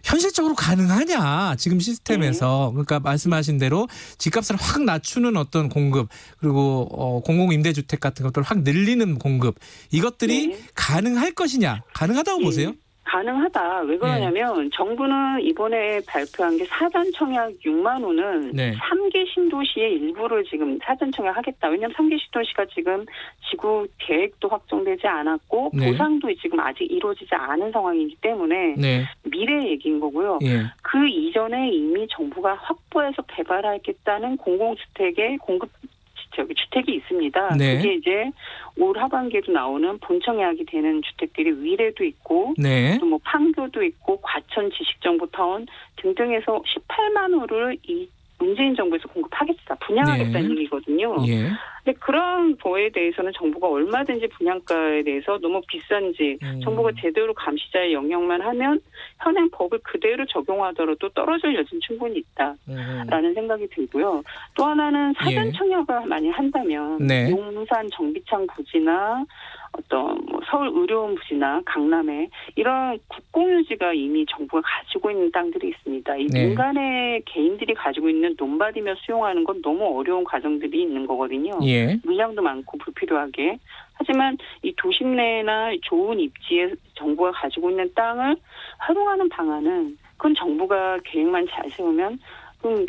현실적으로 가능하냐 지금 시스템에서. 그러니까 말씀하신 대로 집값을 확 낮추는 어떤 공급 그리고 공공임대주택 같은 것들을 확 늘리는 공급 이것들이 가능할 것이냐. 가능하다고 보세요? 가능하다. 왜 그러냐면 정부는 이번에 발표한 게 사전 청약 6만 호는 네. 3개 신도시의 일부를 지금 사전 청약하겠다. 왜냐하면 3개 신도시가 지금 지구 계획도 확정되지 않았고 네. 보상도 지금 아직 이루어지지 않은 상황이기 때문에 네. 미래 얘기인 거고요. 예. 그 이전에 이미 정부가 확보해서 개발하겠다는 공공주택의 공급 주택이 있습니다. 네. 그게 이제 올 하반기에도 나오는 본청약이 되는 주택들이 위례도 있고 네. 또 뭐 판교도 있고 과천 지식정보타운 등등해서 18만 호를 이 문재인 정부에서 공급하겠다. 분양하겠다는 네. 얘기거든요. 예. 근데 그런 거에 대해서는 정부가 얼마든지 분양가에 대해서 너무 비싼지 정부가 제대로 감시자의 영역만 하면 현행 법을 그대로 적용하더라도 떨어질 여지는 충분히 있다라는 생각이 들고요. 또 하나는 사전 청약을 많이 한다면 네. 용산 정비창 부지나 어떤 뭐 서울 의료원 부지나 강남에 이런 국공유지가 이미 정부가 가지고 있는 땅들이 있습니다. 이 네. 민간의 개인들이 가지고 있는 논밭이며 수용하는 건 너무 어려운 과정들이 있는 거거든요. 예. 물량도 많고 불필요하게. 하지만 이 도심 내나 좋은 입지에 정부가 가지고 있는 땅을 활용하는 방안은 그건 정부가 계획만 잘 세우면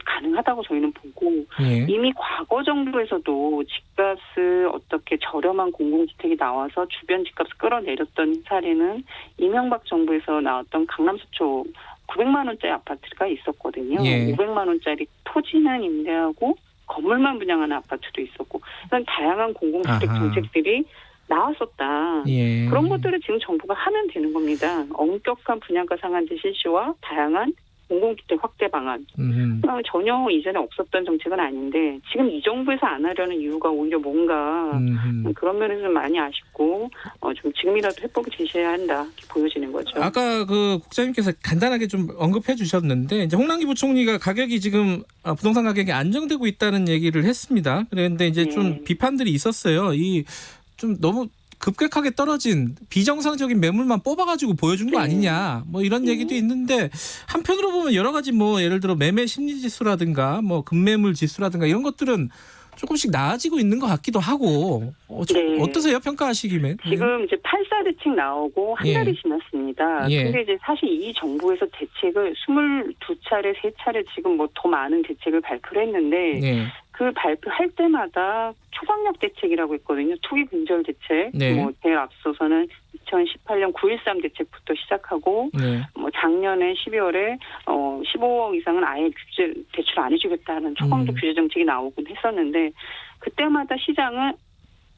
가능하다고 저희는 보고 예. 이미 과거 정부에서도 집값을 어떻게 저렴한 공공주택이 나와서 주변 집값을 끌어내렸던 사례는 이명박 정부에서 나왔던 강남 서초 900만 원짜리 아파트가 있었거든요. 예. 500만 원짜리 토지는 임대하고 건물만 분양하는 아파트도 있었고 이런 다양한 공공주택 정책들이 나왔었다. 예. 그런 것들을 지금 정부가 하면 되는 겁니다. 엄격한 분양가 상한제 실시와 다양한 공공주택 확대 방안. 전혀 이전에 없었던 정책은 아닌데 지금 이 정부에서 안 하려는 이유가 오히려 뭔가 그런 면에서 좀 많이 아쉽고 좀 지금이라도 해법을 제시해야 한다 이렇게 보여지는 거죠. 아까 그 국장님께서 간단하게 좀 언급해 주셨는데 이제 홍남기 부총리가 가격이 지금 부동산 가격이 안정되고 있다는 얘기를 했습니다. 그런데 이제 좀 비판들이 있었어요. 이 좀 너무 급격하게 떨어진 비정상적인 매물만 뽑아가지고 보여준 거 아니냐 뭐 이런 얘기도 있는데 한편으로 보면 여러 가지 뭐 예를 들어 매매 심리 지수라든가 뭐 급매물 지수라든가 이런 것들은 조금씩 나아지고 있는 것 같기도 하고 어떠세요? 평가하시기면. 지금 이제 8.4 대책 나오고 한 달이 지났습니다. 근데 이제 사실 이 정부에서 대책을 22차례, 3차례 지금 뭐 더 많은 대책을 발표를 했는데 그 발표할 때마다 초강력 대책이라고 했거든요. 투기 근절 대책. 뭐 제일 앞서서는 2018년 9.13 대책부터 시작하고 뭐 작년에 12월에 15억 이상은 아예 대출 안 해주겠다는 초강력 규제 정책이 나오곤 했었는데 그때마다 시장은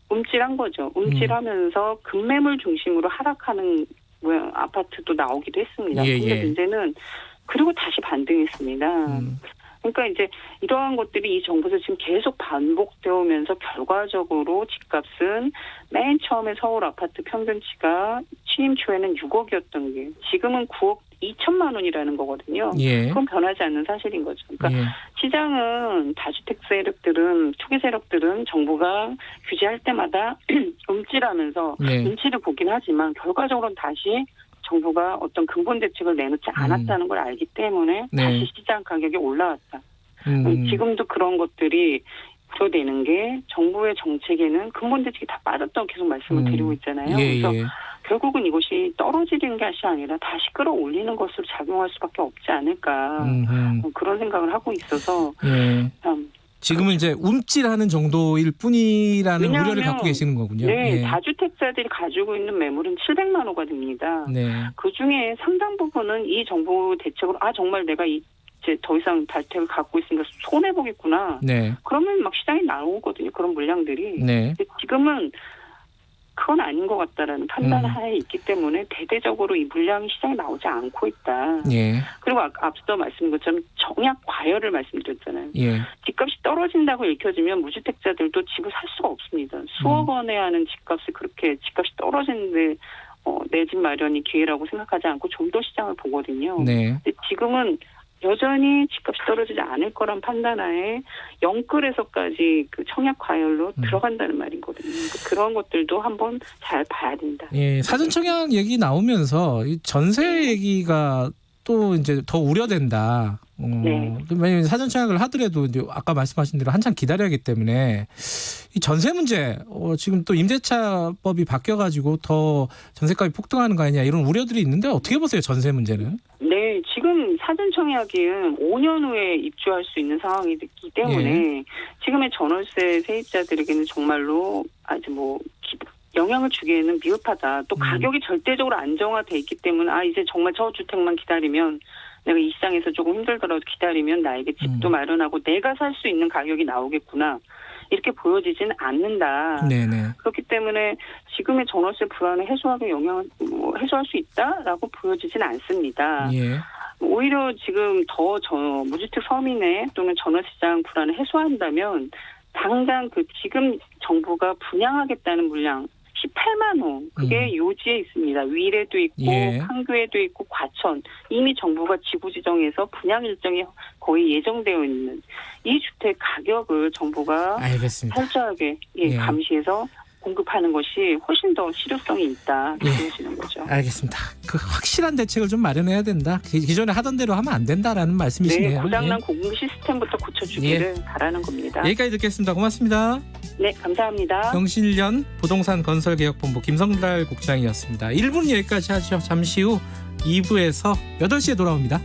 움찔한 거죠. 움찔하면서 급매물 중심으로 하락하는 모양 아파트도 나오기도 했습니다. 근데 문제는 그리고 다시 반등했습니다. 그러니까 이제 이러한 것들이 이 정부에서 지금 계속 반복되어 오면서 결과적으로 집값은 맨 처음에 서울 아파트 평균치가 취임 초에는 6억이었던 게 지금은 9억 2천만 원이라는 거거든요. 그건 변하지 않는 사실인 거죠. 그러니까 시장은 다주택 세력들은 투기 세력들은 정부가 규제할 때마다 움찔하면서 눈치를 보긴 하지만 결과적으로는 다시 정부가 어떤 근본 대책을 내놓지 않았다는 걸 알기 때문에 다시 시장 가격이 올라왔다. 지금도 그런 것들이 우려되는 게 정부의 정책에는 근본 대책이 다 빠졌다고 계속 말씀을 드리고 있잖아요. 그래서 결국은 이것이 떨어지는 것이 아니라 다시 끌어올리는 것으로 작용할 수밖에 없지 않을까 그런 생각을 하고 있어서 지금은 이제 움찔하는 정도일 뿐이라는 우려를 갖고 계시는 거군요. 다주택자들이 가지고 있는 매물은 700만 호가 됩니다. 그중에 상당 부분은 이 정부 대책으로 정말 내가 이제 더 이상 다주택을 갖고 있으니까 손해보겠구나. 그러면 막 시장에 나오거든요. 그런 물량들이. 근데 지금은 그건 아닌 것 같다라는 판단하에 있기 때문에 대대적으로 이 물량이 시장에 나오지 않고 있다. 그리고 앞서 말씀드린 것처럼 정약 과열을 말씀드렸잖아요. 집값이 떨어진다고 읽혀지면 무주택자들도 집을 살 수가 없습니다. 수억 원에 하는 집값이 그렇게 집값이 떨어지는데 내 집 마련이 기회라고 생각하지 않고 좀 더 시장을 보거든요. 근데 지금은 여전히 집값이 떨어지지 않을 거란 판단하에 영끌에서까지 그 청약 과열로 들어간다는 말인 거거든요. 그런 것들도 한번 잘 봐야 된다. 사전 청약 얘기 나오면서 이 전세 얘기가 또 이제 더 우려된다. 왜냐하면 사전 청약을 하더라도 이제 아까 말씀하신 대로 한참 기다려야 하기 때문에 이 전세 문제 지금 또 임대차법이 바뀌어가지고 더 전세값이 폭등하는 거 아니냐 이런 우려들이 있는데 어떻게 보세요 전세 문제는? 지금 사전 청약은 5년 후에 입주할 수 있는 상황이기 때문에 지금의 전월세 세입자들에게는 정말로 아주 뭐 영향을 주기에는 미흡하다. 또 가격이 절대적으로 안정화돼 있기 때문에 이제 정말 저주택만 기다리면 내가 이 시장에서 조금 힘들더라도 기다리면 나에게 집도 마련하고 내가 살 수 있는 가격이 나오겠구나. 이렇게 보여지지는 않는다. 그렇기 때문에 지금의 전월세 불안을 해소하기 해소할 수 있다라고 보여지진 않습니다. 오히려 지금 더 무주택 서민의 또는 전월시장 불안을 해소한다면 당장 지금 정부가 분양하겠다는 물량 18만 호 그게 요지에 있습니다. 위례도 있고 판교에도 있고 과천 이미 정부가 지구 지정해서 분양 일정이 거의 예정되어 있는 이 주택 가격을 정부가 철저하게 감시해서 공급하는 것이 훨씬 더 실효성이 있다 보시는 거죠. 알겠습니다. 그 확실한 대책을 좀 마련해야 된다. 기존에 하던 대로 하면 안 된다라는 말씀이시네요. 고장난 공급 시스템부터 고쳐주기를 바라는 겁니다. 여기까지 듣겠습니다. 고맙습니다. 네, 감사합니다. 경실련 부동산 건설개혁본부 김성달 국장이었습니다. 1부는 여기까지 하죠. 잠시 후 2부에서 8시에 돌아옵니다.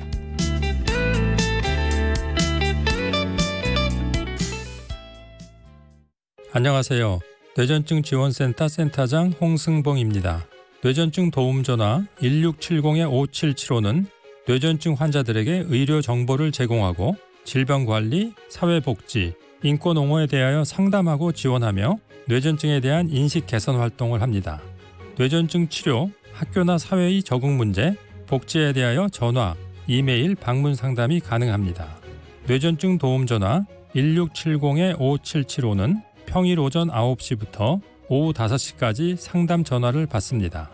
안녕하세요. 뇌전증 지원센터 센터장 홍승봉입니다. 뇌전증 도움전화 1670-5775는 뇌전증 환자들에게 의료 정보를 제공하고 질병관리, 사회복지, 인권옹호에 대하여 상담하고 지원하며 뇌전증에 대한 인식 개선 활동을 합니다. 뇌전증 치료, 학교나 사회의 적응 문제, 복지에 대하여 전화 이메일 방문 상담이 가능합니다. 뇌전증 도움 전화 1670-5775는 평일 오전 9시부터 오후 5시까지 상담 전화를 받습니다.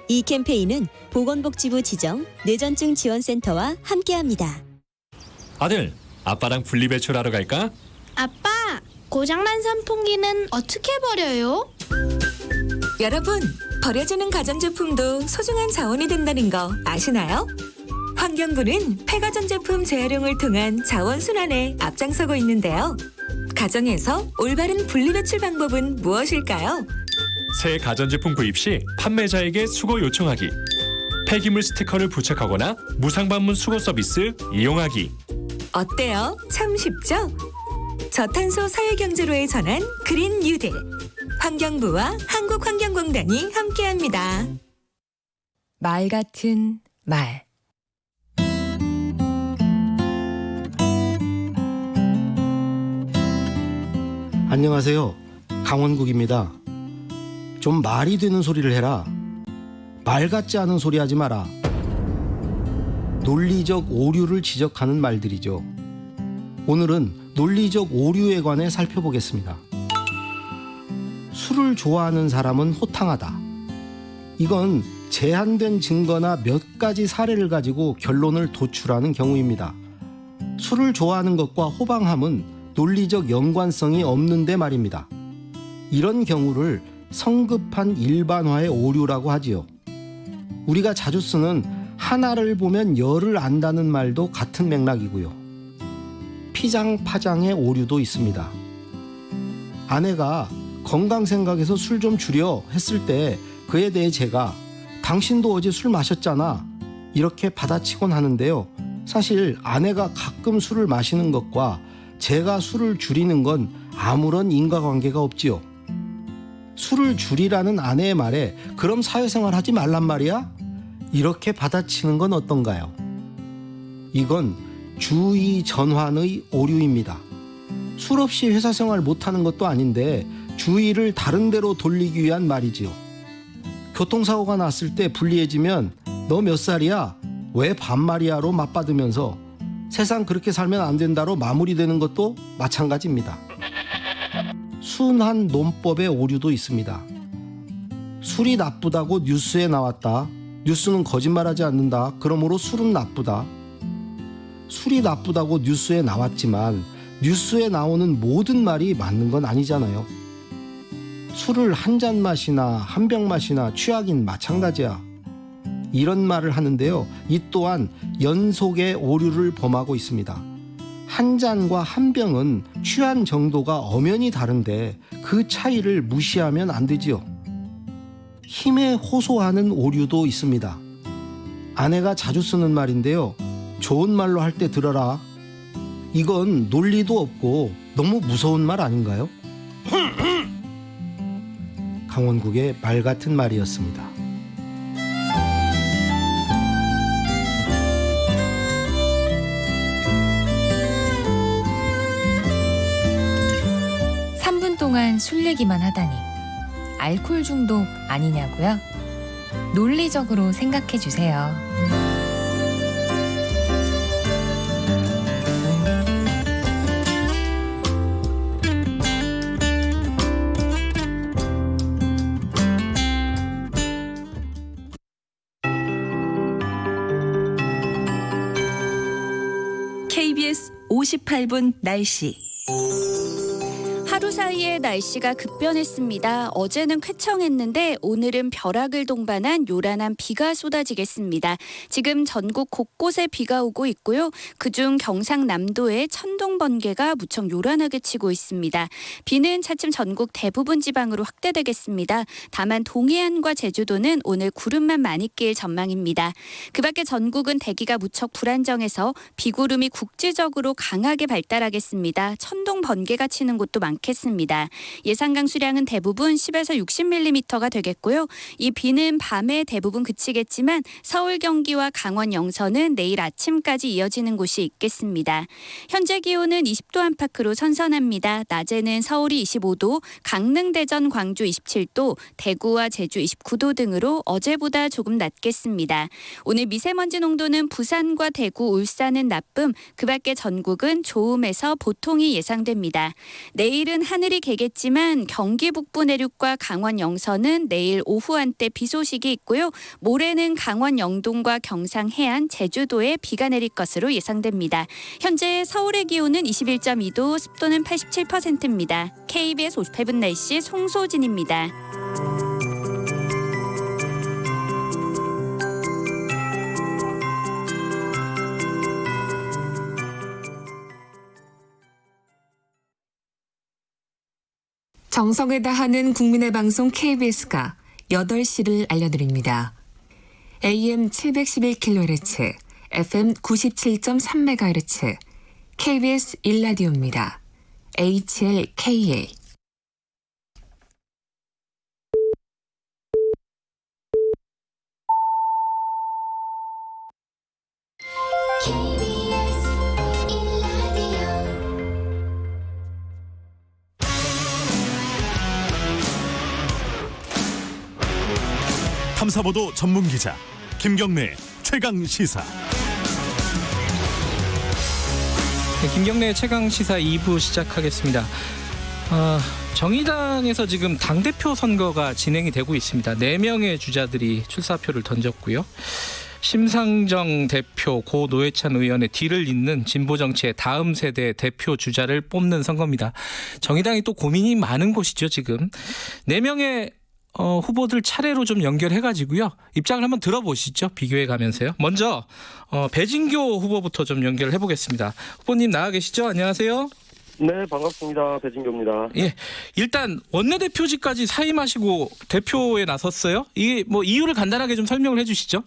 이 캠페인은 보건복지부 지정 뇌전증 지원센터와 함께합니다. 아들, 아빠랑 분리배출하러 갈까? 아빠, 고장난 선풍기는 어떻게 버려요? 여러분, 버려지는 가전제품도 소중한 자원이 된다는 거 아시나요? 환경부는 폐가전제품 재활용을 통한 자원순환에 앞장서고 있는데요. 가정에서 올바른 분리배출 방법은 무엇일까요? 새 가전제품 구입 시 판매자에게 수거 요청하기, 폐기물 스티커를 부착하거나 무상방문 수거 서비스 이용하기. 어때요? 참 쉽죠? 저탄소 사회경제로의 전환 그린 뉴딜. 환경부와 한국환경공단이 함께합니다. 말 같은 말. 안녕하세요. 강원국입니다. 좀 말이 되는 소리를 해라. 말 같지 않은 소리 하지 마라. 논리적 오류를 지적하는 말들이죠. 오늘은 논리적 오류에 관해 살펴보겠습니다. 술을 좋아하는 사람은 호탕하다. 이건 제한된 증거나 몇 가지 사례를 가지고 결론을 도출하는 경우입니다. 술을 좋아하는 것과 호방함은 논리적 연관성이 없는데 말입니다. 이런 경우를 성급한 일반화의 오류라고 하지요. 우리가 자주 쓰는 하나를 보면 열을 안다는 말도 같은 맥락이고요. 피장파장의 오류도 있습니다. 아내가 건강 생각해서 술 좀 줄여 했을 때 그에 대해 제가 당신도 어제 술 마셨잖아 이렇게 받아치곤 하는데요. 사실 아내가 가끔 술을 마시는 것과 제가 술을 줄이는 건 아무런 인과관계가 없지요. 술을 줄이라는 아내의 말에 그럼 사회생활 하지 말란 말이야? 이렇게 받아치는 건 어떤가요? 이건 주의 전환의 오류입니다. 술 없이 회사 생활 못하는 것도 아닌데 주의를 다른 데로 돌리기 위한 말이지요. 교통사고가 났을 때 불리해지면 너 몇 살이야? 왜 반말이야로 맞받으면서 세상 그렇게 살면 안 된다로 마무리되는 것도 마찬가지입니다. 순한 논법의 오류도 있습니다. 술이 나쁘다고 뉴스에 나왔다. 뉴스는 거짓말하지 않는다. 그러므로 술은 나쁘다. 술이 나쁘다고 뉴스에 나왔지만 뉴스에 나오는 모든 말이 맞는 건 아니잖아요. 술을 한 잔 마시나 한 병 마시나 취하긴 마찬가지야. 이런 말을 하는데요. 이 또한 연속의 오류를 범하고 있습니다. 한 잔과 한 병은 취한 정도가 엄연히 다른데 그 차이를 무시하면 안 되지요. 힘에 호소하는 오류도 있습니다. 아내가 자주 쓰는 말인데요. 좋은 말로 할 때 들어라. 이건 논리도 없고 너무 무서운 말 아닌가요? 강원국의 말 같은 말이었습니다. 동안 술 얘기만 하다니 알코올 중독 아니냐고요? 논리적으로 생각해 주세요. KBS 58분 날씨. 하루 사이에 날씨가 급변했습니다. 어제는 쾌청했는데 오늘은 벼락을 동반한 요란한 비가 쏟아지겠습니다. 지금 전국 곳곳에 비가 오고 있고요. 그중 경상남도에 천둥 번개가 무척 요란하게 치고 있습니다. 비는 차츰 전국 대부분 지방으로 확대되겠습니다. 다만 동해안과 제주도는 오늘 구름만 많이 낄 전망입니다. 그 밖에 전국은 대기가 무척 불안정해서 비구름이 국지적으로 강하게 발달하겠습니다. 천둥 번개가 치는 곳도 많겠습니다. 않겠습니다. 예상 강수량은 대부분 10에서 60mm가 되겠고요. 이 비는 밤에 대부분 그치겠지만 서울, 경기와 강원, 영서는 내일 아침까지 이어지는 곳이 있겠습니다. 현재 기온은 20도 안팎으로 선선합니다. 낮에는 서울이 25도, 강릉, 대전, 광주 27도, 대구와 제주 29도 등으로 어제보다 조금 낮겠습니다. 오늘 미세먼지 농도는 부산과 대구, 울산은 나쁨, 그 밖에 전국은 좋음에서 보통이 예상됩니다. 내일은 하늘이 개겠지만 경기 북부 내륙과 강원, 영서는 내일 오후 한때 비 소식이 있고요. 모레는 강원, 영동과 경상 해안, 제주도에 비가 내릴 것으로 예상됩니다. 현재 서울의 기온은 21.2도, 습도는 87%입니다. KBS 58분 날씨 송소진입니다. 정성을 다하는 국민의 방송 KBS가 8시를 알려드립니다. AM 711kHz, FM 97.3MHz, KBS 1라디오입니다. HLKA. 탐사보도 전문 기자 김경래 최강 시사. 김경래 최강 시사 2부 시작하겠습니다. 정의당에서 지금 당대표 선거가 진행이 되고 있습니다. 4명의 주자들이 출사표를 던졌고요. 심상정 대표, 고 노회찬 의원의 뒤를 잇는 진보정치의 다음 세대 대표 주자를 뽑는 선거입니다. 정의당이 또 고민이 많은 곳이죠. 지금 4명의 후보들 차례로 좀 연결해가지고요. 입장을 한번 들어보시죠. 비교해가면서요. 먼저 배진교 후보부터 좀 연결을 해보겠습니다. 후보님 나와 계시죠? 안녕하세요. 네, 반갑습니다. 배진교입니다. 예, 일단 원내대표직까지 사임하시고 대표에 나섰어요. 이게 뭐 이유를 간단하게 좀 설명을 해주시죠.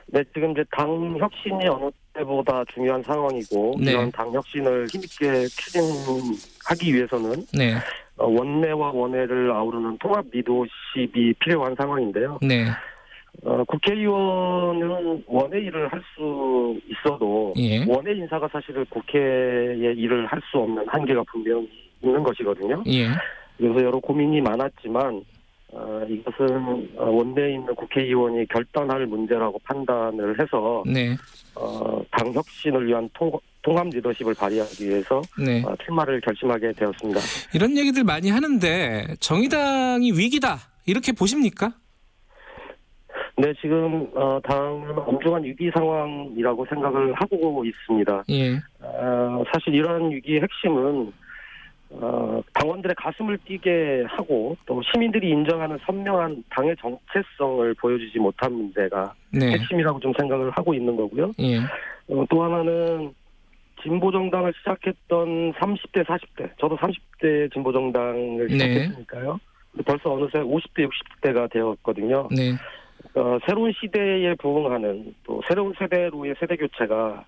네, 지금 이제 당 혁신이 어느 때보다 중요한 상황이고 네. 이런 당 혁신을 힘있게 추진하기 위해서는 네. 원내와 원외를 아우르는 통합 리더십이 필요한 상황인데요. 네. 국회의원은 원외 일을 할 수 있어도 예. 원외 인사가 사실은 국회의 일을 할 수 없는 한계가 분명히 있는 것이거든요. 예. 그래서 여러 고민이 많았지만 이것은 원내에 있는 국회의원이 결단할 문제라고 판단을 해서 네. 당 혁신을 위한 통합 리더십을 발휘하기 위해서 네. 출마를 결심하게 되었습니다. 이런 얘기들 많이 하는데 정의당이 위기다 이렇게 보십니까? 네, 지금 당은 엄중한 위기 상황이라고 생각을 하고 있습니다. 예. 사실 이러한 위기의 핵심은 당원들의 가슴을 뛰게 하고 또 시민들이 인정하는 선명한 당의 정체성을 보여주지 못한 문제가 네. 핵심이라고 좀 생각을 하고 있는 거고요. 예. 또 하나는 진보정당을 시작했던 30대, 40대, 저도 30대 진보정당을 시작했으니까요. 벌써 어느새 50대, 60대가 되었거든요. 네. 새로운 시대에 부응하는 또 새로운 세대로의 세대 교체가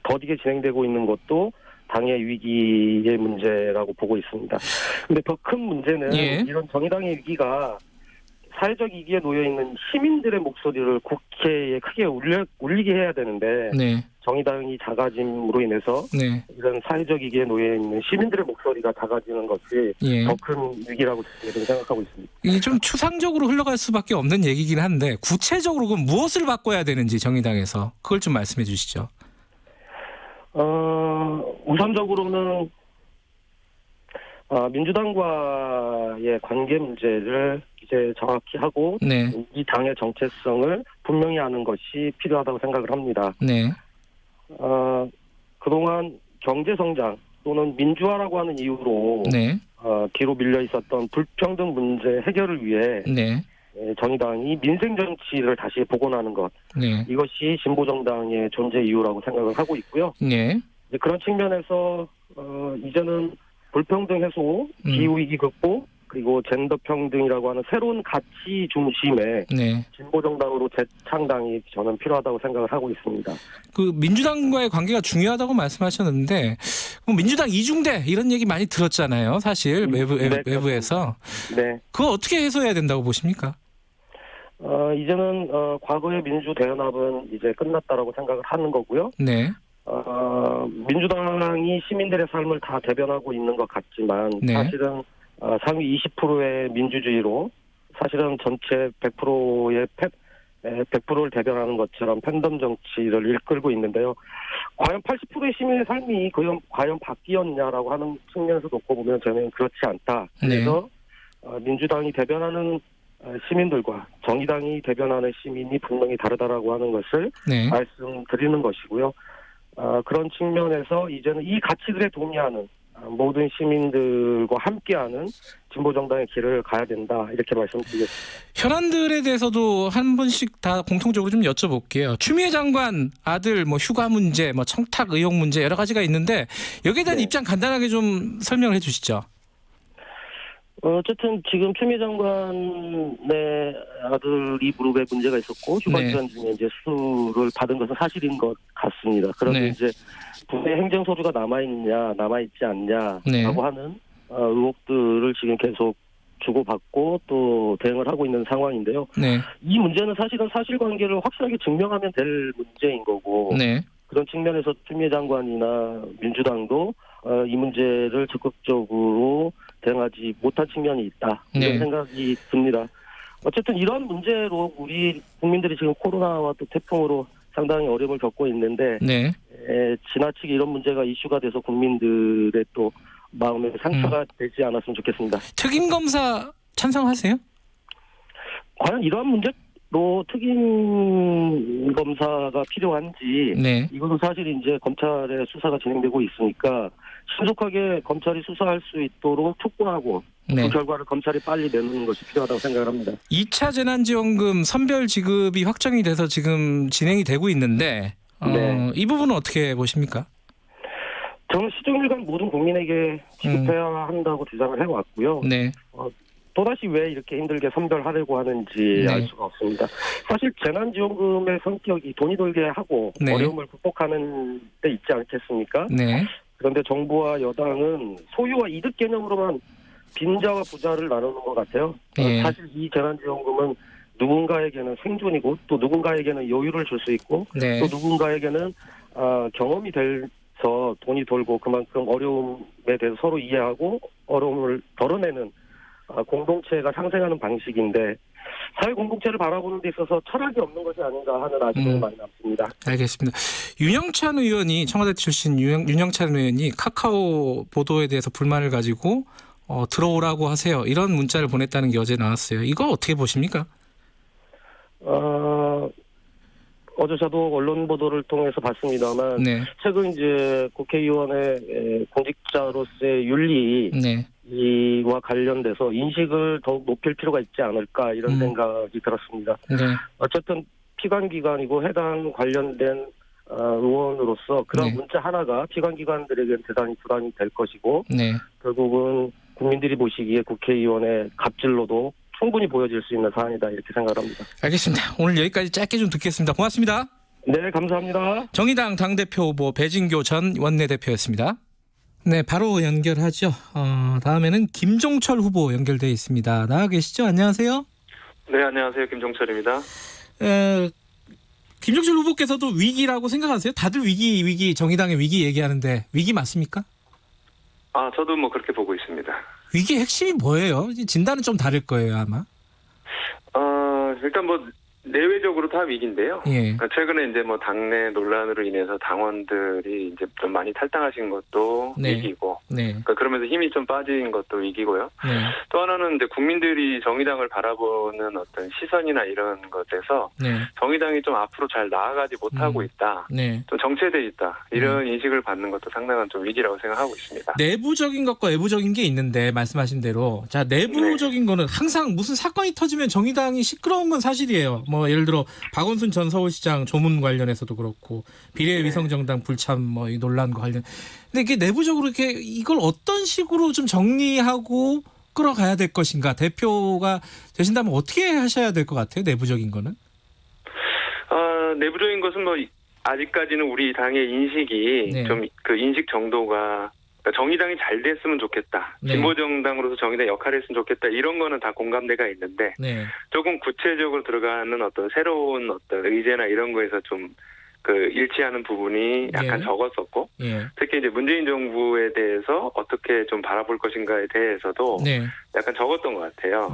더디게 진행되고 있는 것도 당의 위기의 문제라고 보고 있습니다. 근데 더 큰 문제는 예. 이런 정의당의 위기가 사회적 위기에 놓여 있는 시민들의 목소리를 국회에 크게 울리게 해야 되는데 네. 정의당이 작아짐으로 인해서 네. 이런 사회적 위기에 놓여 있는 시민들의 목소리가 작아지는 것이 예. 더 큰 위기라고 저는 생각하고 있습니다. 이게 좀 추상적으로 흘러갈 수밖에 없는 얘기긴 한데 구체적으로 그럼 무엇을 바꿔야 되는지 정의당에서 그걸 좀 말씀해 주시죠. 우선적으로는 민주당과의 관계 문제를 이제 정확히 하고 네. 이 당의 정체성을 분명히 하는 것이 필요하다고 생각을 합니다. 네. 그동안 경제성장 또는 민주화라고 하는 이유로 네. 뒤로 밀려 있었던 불평등 문제 해결을 위해 네. 정의당이 민생 정치를 다시 복원하는 것 네. 이것이 진보정당의 존재 이유라고 생각을 하고 있고요. 네. 그런 측면에서 이제는 불평등 해소, 기후위기 극복, 그리고 젠더 평등이라고 하는 새로운 가치 중심의 네. 진보정당으로 재창당이 저는 필요하다고 생각을 하고 있습니다. 그 민주당과의 관계가 중요하다고 말씀하셨는데 민주당 이중대 이런 얘기 많이 들었잖아요. 사실 외부에서. 네. 그거 어떻게 해소해야 된다고 보십니까? 이제는 과거의 민주대연합은 이제 끝났다라고 생각을 하는 거고요. 네. 민주당이 시민들의 삶을 다 대변하고 있는 것 같지만 네. 사실은 상위 20%의 민주주의로 사실은 전체 100%의 100%를 대변하는 것처럼 팬덤 정치를 이끌고 있는데요. 과연 80%의 시민의 삶이 과연 바뀌었냐라고 하는 측면에서 놓고 보면 저는 그렇지 않다. 그래서 민주당이 대변하는 시민들과 정의당이 대변하는 시민이 분명히 다르다라고 하는 것을 네. 말씀드리는 것이고요. 그런 측면에서 이제는 이 가치들에 동의하는 모든 시민들과 함께하는 진보정당의 길을 가야 된다 이렇게 말씀드리겠습니다. 현안들에 대해서도 한 분씩 다 공통적으로 좀 여쭤볼게요. 추미애 장관 아들 휴가 문제, 청탁 의혹 문제 여러 가지가 있는데 여기에 대한 입장 간단하게 좀 설명을 해주시죠. 어쨌든 지금 추미애 장관의 아들이 무릎에 문제가 있었고 휴가 기간 중에 이제 수술을 받은 것은 사실인 것 같습니다. 그런데 이제 국내 행정서류가 남아있냐 남아있지 않냐라고 하는 의혹들을 지금 계속 주고받고 또 대응을 하고 있는 상황인데요. 이 문제는 사실은 사실관계를 확실하게 증명하면 될 문제인 거고 그런 측면에서 추미애 장관이나 민주당도 이 문제를 적극적으로 대응하지 못한 측면이 있다. 이런 생각이 듭니다. 어쨌든 이런 문제로 우리 국민들이 지금 코로나와 또 태풍으로 상당히 어려움을 겪고 있는데 지나치게 이런 문제가 이슈가 돼서 국민들의 또 마음에 상처가 되지 않았으면 좋겠습니다. 특임검사 찬성하세요? 과연 이러한 문제로 특임검사가 필요한지 이것은 사실 이제 검찰의 수사가 진행되고 있으니까 신속하게 검찰이 수사할 수 있도록 촉구하고 그 결과를 검찰이 빨리 내놓는 것이 필요하다고 생각을 합니다. 2차 재난지원금 선별 지급이 확정이 돼서 지금 진행이 되고 있는데 이 부분은 어떻게 보십니까? 저는 시종일관 모든 국민에게 지급해야 한다고 주장을 해왔고요. 또다시 왜 이렇게 힘들게 선별하려고 하는지 알 수가 없습니다. 사실 재난지원금의 성격이 돈이 돌게 하고 어려움을 극복하는 데 있지 않겠습니까? 그런데 정부와 여당은 소유와 이득 개념으로만 빈자와 부자를 나누는 것 같아요. 사실 이 재난지원금은 누군가에게는 생존이고 또 누군가에게는 여유를 줄 수 있고 또 누군가에게는 경험이 돼서 돈이 돌고 그만큼 어려움에 대해서 서로 이해하고 어려움을 덜어내는 공동체가 상생하는 방식인데 사회 공동체를 바라보는 데 있어서 철학이 없는 것이 아닌가 하는 아쉬움이 많이 남습니다. 알겠습니다. 윤영찬 의원이 청와대 출신 윤영찬 의원이 카카오 보도에 대해서 불만을 가지고 들어오라고 하세요. 이런 문자를 보냈다는 게 어제 나왔어요. 이거 어떻게 보십니까? 어제 저도 언론 보도를 통해서 봤습니다만 최근 이제 국회의원의 공직자로서의 윤리와 관련돼서 인식을 더욱 높일 필요가 있지 않을까 이런 생각이 들었습니다. 어쨌든 피감기관이고 해당 관련된 의원으로서 그런 문자 하나가 피감기관들에게 대단히 부담이 될 것이고 결국은 국민들이 보시기에 국회의원의 갑질로도 충분히 보여질 수 있는 사안이다 이렇게 생각합니다. 알겠습니다. 오늘 여기까지 짧게 좀 듣겠습니다. 고맙습니다. 네, 감사합니다. 정의당 당대표 후보 배진교 전 원내대표였습니다. 네, 바로 연결하죠. 다음에는 김종철 후보 연결되어 있습니다. 나와 계시죠? 안녕하세요. 네, 안녕하세요. 김종철입니다. 김종철 후보께서도 위기라고 생각하세요? 다들 위기 정의당의 위기 얘기하는데 위기 맞습니까? 저도 그렇게 보고 있습니다. 위기의 핵심이 뭐예요? 진단은 좀 다를 거예요, 아마. 일단 내외적으로 다 위기인데요. 그러니까 최근에 이제 당내 논란으로 인해서 당원들이 이제 좀 많이 탈당하신 것도 위기고, 그러니까 그러면서 힘이 좀 빠진 것도 위기고요. 또 하나는 이제 국민들이 정의당을 바라보는 어떤 시선이나 이런 것에서 정의당이 좀 앞으로 잘 나아가지 못하고 있다, 좀 정체돼 있다 이런 인식을 받는 것도 상당한 좀 위기라고 생각하고 있습니다. 내부적인 것과 외부적인 게 있는데 말씀하신 대로 자 내부적인 거는 항상 무슨 사건이 터지면 정의당이 시끄러운 건 사실이에요. 예를 들어 박원순 전 서울시장 조문 관련해서도 그렇고 비례위성정당 불참 이 논란과 관련. 근데 이게 내부적으로 이렇게 이걸 어떤 식으로 좀 정리하고 끌어가야 될 것인가? 대표가 되신다면 어떻게 하셔야 될 것 같아요? 내부적인 거는? 내부적인 것은 뭐 아직까지는 우리 당의 인식이 네. 좀 그 인식 정도가 정의당이 잘 됐으면 좋겠다. 네. 진보정당으로서 정의당 역할을 했으면 좋겠다. 이런 거는 다 공감대가 있는데 네. 조금 구체적으로 들어가는 어떤 새로운 어떤 의제나 이런 거에서 좀 그 일치하는 부분이 약간 예. 적었었고 예. 특히 이제 문재인 정부에 대해서 어떻게 좀 바라볼 것인가에 대해서도 네. 약간 적었던 것 같아요.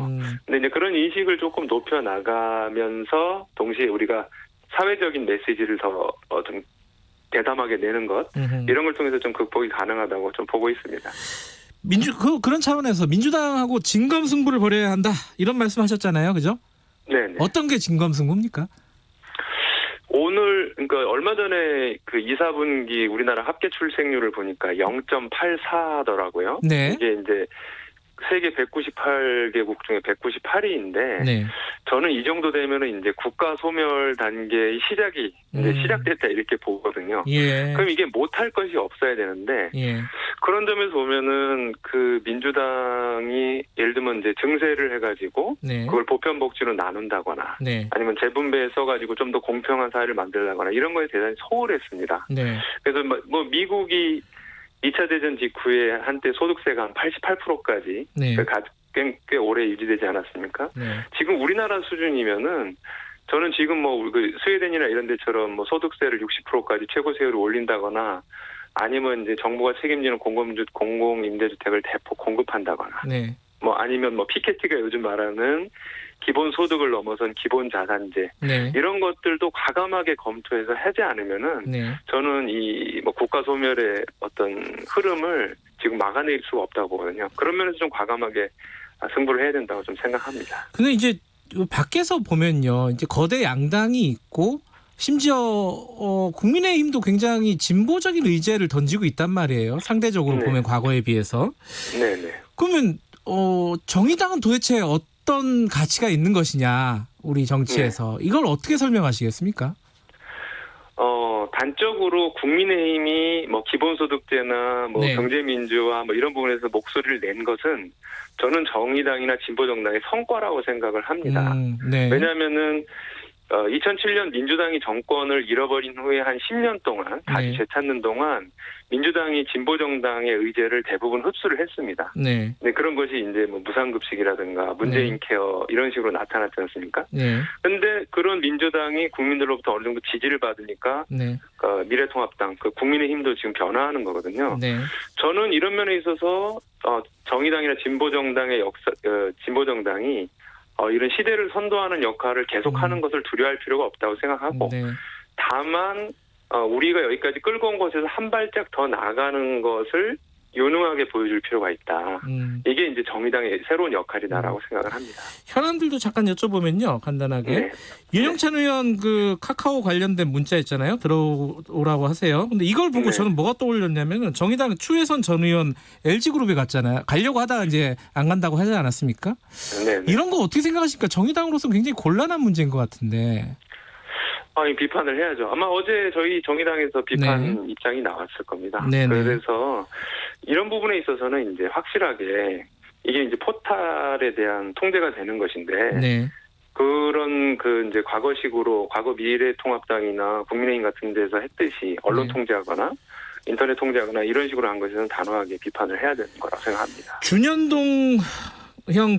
근데 이제 그런 인식을 조금 높여 나가면서 동시에 우리가 사회적인 메시지를 더 좀 대담하게 내는 것 이런 걸 통해서 좀 극복이 가능하다고 좀 보고 있습니다. 그런 차원에서 민주당하고 진검승부를 벌여야 한다 이런 말씀하셨잖아요, 그죠? 네. 어떤 게 진검승부입니까? 오늘 그러니까 얼마 전에 그 2, 4분기 우리나라 합계 출생률을 보니까 0.84더라고요. 네. 이게 이제 세계 198개국 중에 198위인데 네. 저는 이 정도 되면은 이제 국가 소멸 단계의 시작이 이제 시작됐다 이렇게 보거든요. 예. 그럼 이게 못할 것이 없어야 되는데 예. 그런 점에서 보면은 그 민주당이 예를 들면 이제 증세를 해가지고 네. 그걸 보편복지로 나눈다거나 네. 아니면 재분배에 써가지고 좀 더 공평한 사회를 만들다거나 이런 거에 대단히 소홀했습니다. 네. 그래서 뭐 미국이 2차 대전 직후에 한때 소득세가 한 88%까지 네. 꽤 오래 유지되지 않았습니까? 네. 지금 우리나라 수준이면은 저는 지금 뭐 그 스웨덴이나 이런 데처럼 뭐 소득세를 60%까지 최고세율을 올린다거나 아니면 이제 정부가 책임지는 공공임대주택을 대폭 공급한다거나 네. 뭐 아니면 뭐 피케티가 요즘 말하는 기본 소득을 넘어선 기본 자산제 네. 이런 것들도 과감하게 검토해서 하지 않으면은 네. 저는 이 뭐 국가 소멸의 어떤 흐름을 지금 막아낼 수가 없다고 보거든요. 그런 면에서 좀 과감하게 승부를 해야 된다고 좀 생각합니다. 근데 이제 밖에서 보면요, 이제 거대 양당이 있고 심지어 국민의힘도 굉장히 진보적인 의제를 던지고 있단 말이에요. 상대적으로 네. 보면 과거에 비해서. 네네. 그러면 정의당은 도대체 어떤 가치가 있는 것이냐, 우리 정치에서. 이걸 어떻게 설명하시겠습니까? 단적으로 국민의힘이 뭐 기본소득제나 뭐 네. 경제민주화 뭐 이런 부분에서 목소리를 낸 것은 저는 정의당이나 진보정당의 성과라고 생각을 합니다. 네. 왜냐하면은 2007년 민주당이 정권을 잃어버린 후에 한 10년 동안 다시 네. 되찾는 동안 민주당이 진보정당의 의제를 대부분 흡수를 했습니다. 네. 네, 그런 것이 이제 뭐 무상급식이라든가 문재인 네. 케어 이런 식으로 나타났지 않습니까? 네. 근데 그런 민주당이 국민들로부터 어느 정도 지지를 받으니까 네. 미래통합당, 그 국민의힘도 지금 변화하는 거거든요. 네. 저는 이런 면에 있어서 정의당이나 진보정당의 진보정당이 이런 시대를 선도하는 역할을 계속하는 것을 두려워할 필요가 없다고 생각하고 네. 다만 우리가 여기까지 끌고 온 것에서 한 발짝 더 나아가는 것을 유능하게 보여줄 필요가 있다. 이게 이제 정의당의 새로운 역할이다라고 생각을 합니다. 현안들도 잠깐 여쭤보면요, 간단하게. 네. 윤영찬 의원 그 카카오 관련된 문자 있잖아요. 들어오라고 하세요. 근데 이걸 보고 네. 저는 뭐가 떠올렸냐면은 정의당 추혜선 전 의원 LG그룹에 갔잖아요. 가려고 하다가 이제 안 간다고 하지 않았습니까? 네. 이런 거 어떻게 생각하십니까? 정의당으로서는 굉장히 곤란한 문제인 것 같은데. 이 비판을 해야죠. 아마 어제 저희 정의당에서 비판 네. 입장이 나왔을 겁니다. 네네. 그래서 이런 부분에 있어서는 이제 확실하게 이게 이제 포탈에 대한 통제가 되는 것인데 네. 그런 그 이제 과거식으로 과거 미래통합당이나 국민의힘 같은 데서 했듯이 언론 네. 통제하거나 인터넷 통제하거나 이런 식으로 한 것에는 단호하게 비판을 해야 되는 거라고 생각합니다. 준연동형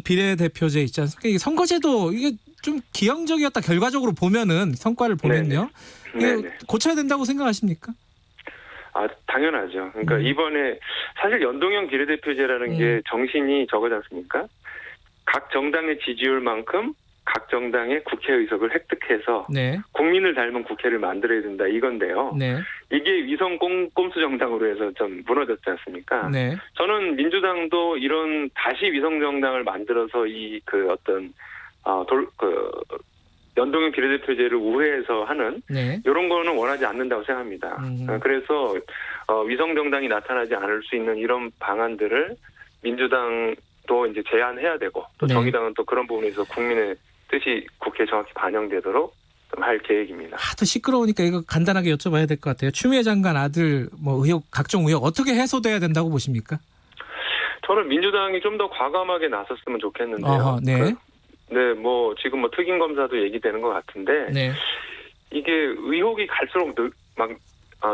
비례대표제 있지 않습니까? 이게 선거제도 이게 좀 기형적이었다. 결과적으로 보면은 성과를 보면요. 네네. 이게 고쳐야 된다고 생각하십니까? 당연하죠. 그러니까 이번에 사실 연동형 비례대표제라는 게 정신이 저거지 않습니까? 각 정당의 지지율만큼 각 정당의 국회의석을 획득해서 네. 국민을 닮은 국회를 만들어야 된다 이건데요. 네. 이게 위성 꼼수 정당으로 해서 좀 무너졌지 않습니까? 네. 저는 민주당도 이런 다시 위성 정당을 만들어서 이 그 어떤 연동형 비례대표제를 우회해서 하는 네. 이런 거는 원하지 않는다고 생각합니다. 그래서 위성 정당이 나타나지 않을 수 있는 이런 방안들을 민주당도 이제 제안해야 되고 또 네. 정의당은 또 그런 부분에서 국민의 뜻이 국회에 정확히 반영되도록 좀 할 계획입니다. 또 시끄러우니까 이거 간단하게 여쭤봐야 될 것 같아요. 추미애 장관 아들 뭐 의혹, 각종 의혹 어떻게 해소돼야 된다고 보십니까? 저는 민주당이 좀 더 과감하게 나섰으면 좋겠는데요. 어허, 네. 네, 뭐 지금 뭐 특임 검사도 얘기되는 것 같은데 네. 이게 의혹이 갈수록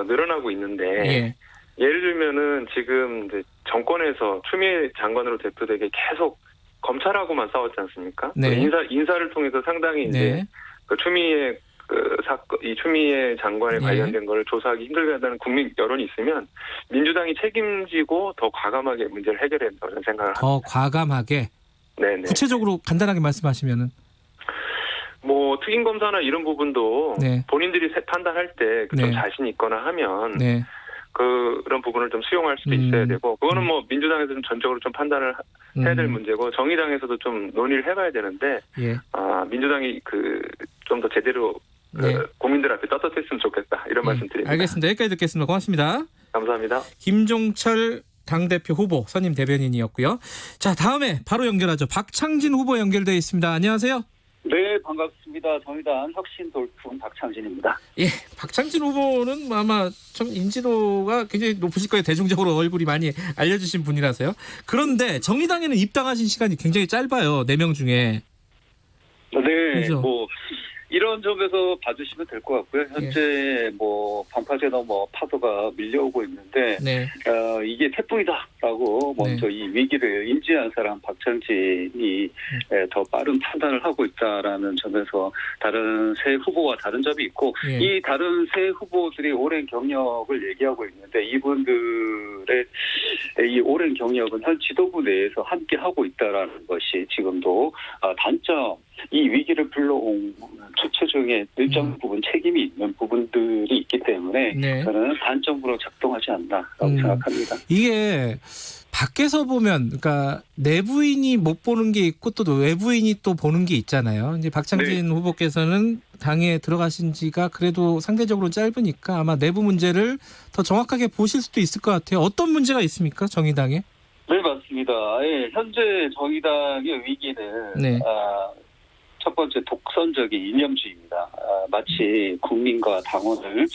늘어나고 있는데 예. 예를 들면은 지금 이제 정권에서 추미애 장관으로 대표되게 계속 검찰하고만 싸웠지 않습니까? 네. 인사를 통해서 상당히 이제 네. 그 추미애 그 사건, 이 추미애 장관에 네. 관련된 걸 조사하기 힘들게 한다는 국민 여론이 있으면 민주당이 책임지고 더 과감하게 문제를 해결해야 된다고 저는 생각을 합니다. 더 과감하게. 네네. 구체적으로 간단하게 말씀하시면은. 뭐 특임 검사나 이런 부분도 네. 본인들이 판단할 때 좀 네. 자신 있거나 하면 네. 그런 부분을 좀 수용할 수도 있어야 되고 그거는 뭐 민주당에서 좀 전적으로 좀 판단을 해야 될 문제고 정의당에서도 좀 논의를 해봐야 되는데 예. 민주당이 그 좀 더 제대로 네. 국민들 앞에 떳떳했으면 좋겠다 이런 말씀드립니다. 알겠습니다. 여기까지 듣겠습니다. 고맙습니다. 감사합니다. 김종철 당대표 후보 선임 대변인이었고요. 자, 다음에 바로 연결하죠. 박창진 후보 연결되어 있습니다. 안녕하세요. 네, 반갑습니다. 정의당 혁신 돌풍 박창진입니다. 예, 박창진 후보는 아마 좀 인지도가 굉장히 높으실 거예요. 대중적으로 얼굴이 많이 알려주신 분이라서요. 그런데 정의당에는 입당하신 시간이 굉장히 짧아요. 4명 중에. 네, 그렇죠? 뭐 이런 점에서 봐주시면 될 것 같고요. 현재 뭐 방파제 넘어 파도가 밀려오고 있는데 네. 이게 태풍이다라고 먼저 이 위기를 인지한 사람 박창진이 더 빠른 판단을 하고 있다라는 점에서 다른 세 후보와 다른 점이 있고 예. 이 다른 세 후보들이 오랜 경력을 얘기하고 있는데 이분들의 이 오랜 경력은 현 지도부 내에서 함께 하고 있다라는 것이 지금도 단점. 이 위기를 불러온 주체 중에 일정 부분 책임이 있는 부분들이 있기 때문에 네. 저는 단점으로 작동하지 않나라고 생각합니다. 이게 밖에서 보면, 그러니까 내부인이 못 보는 게 있고 또 외부인이 또 보는 게 있잖아요. 이제 박창진 후보께서는 당에 들어가신 지가 그래도 상대적으로 짧으니까 아마 내부 문제를 더 정확하게 보실 수도 있을 것 같아요. 어떤 문제가 있습니까, 정의당에? 네, 맞습니다. 예, 현재 정의당의 위기는 네. 첫 번째 독선적인 이념주의입니다. 마치 국민과 당원을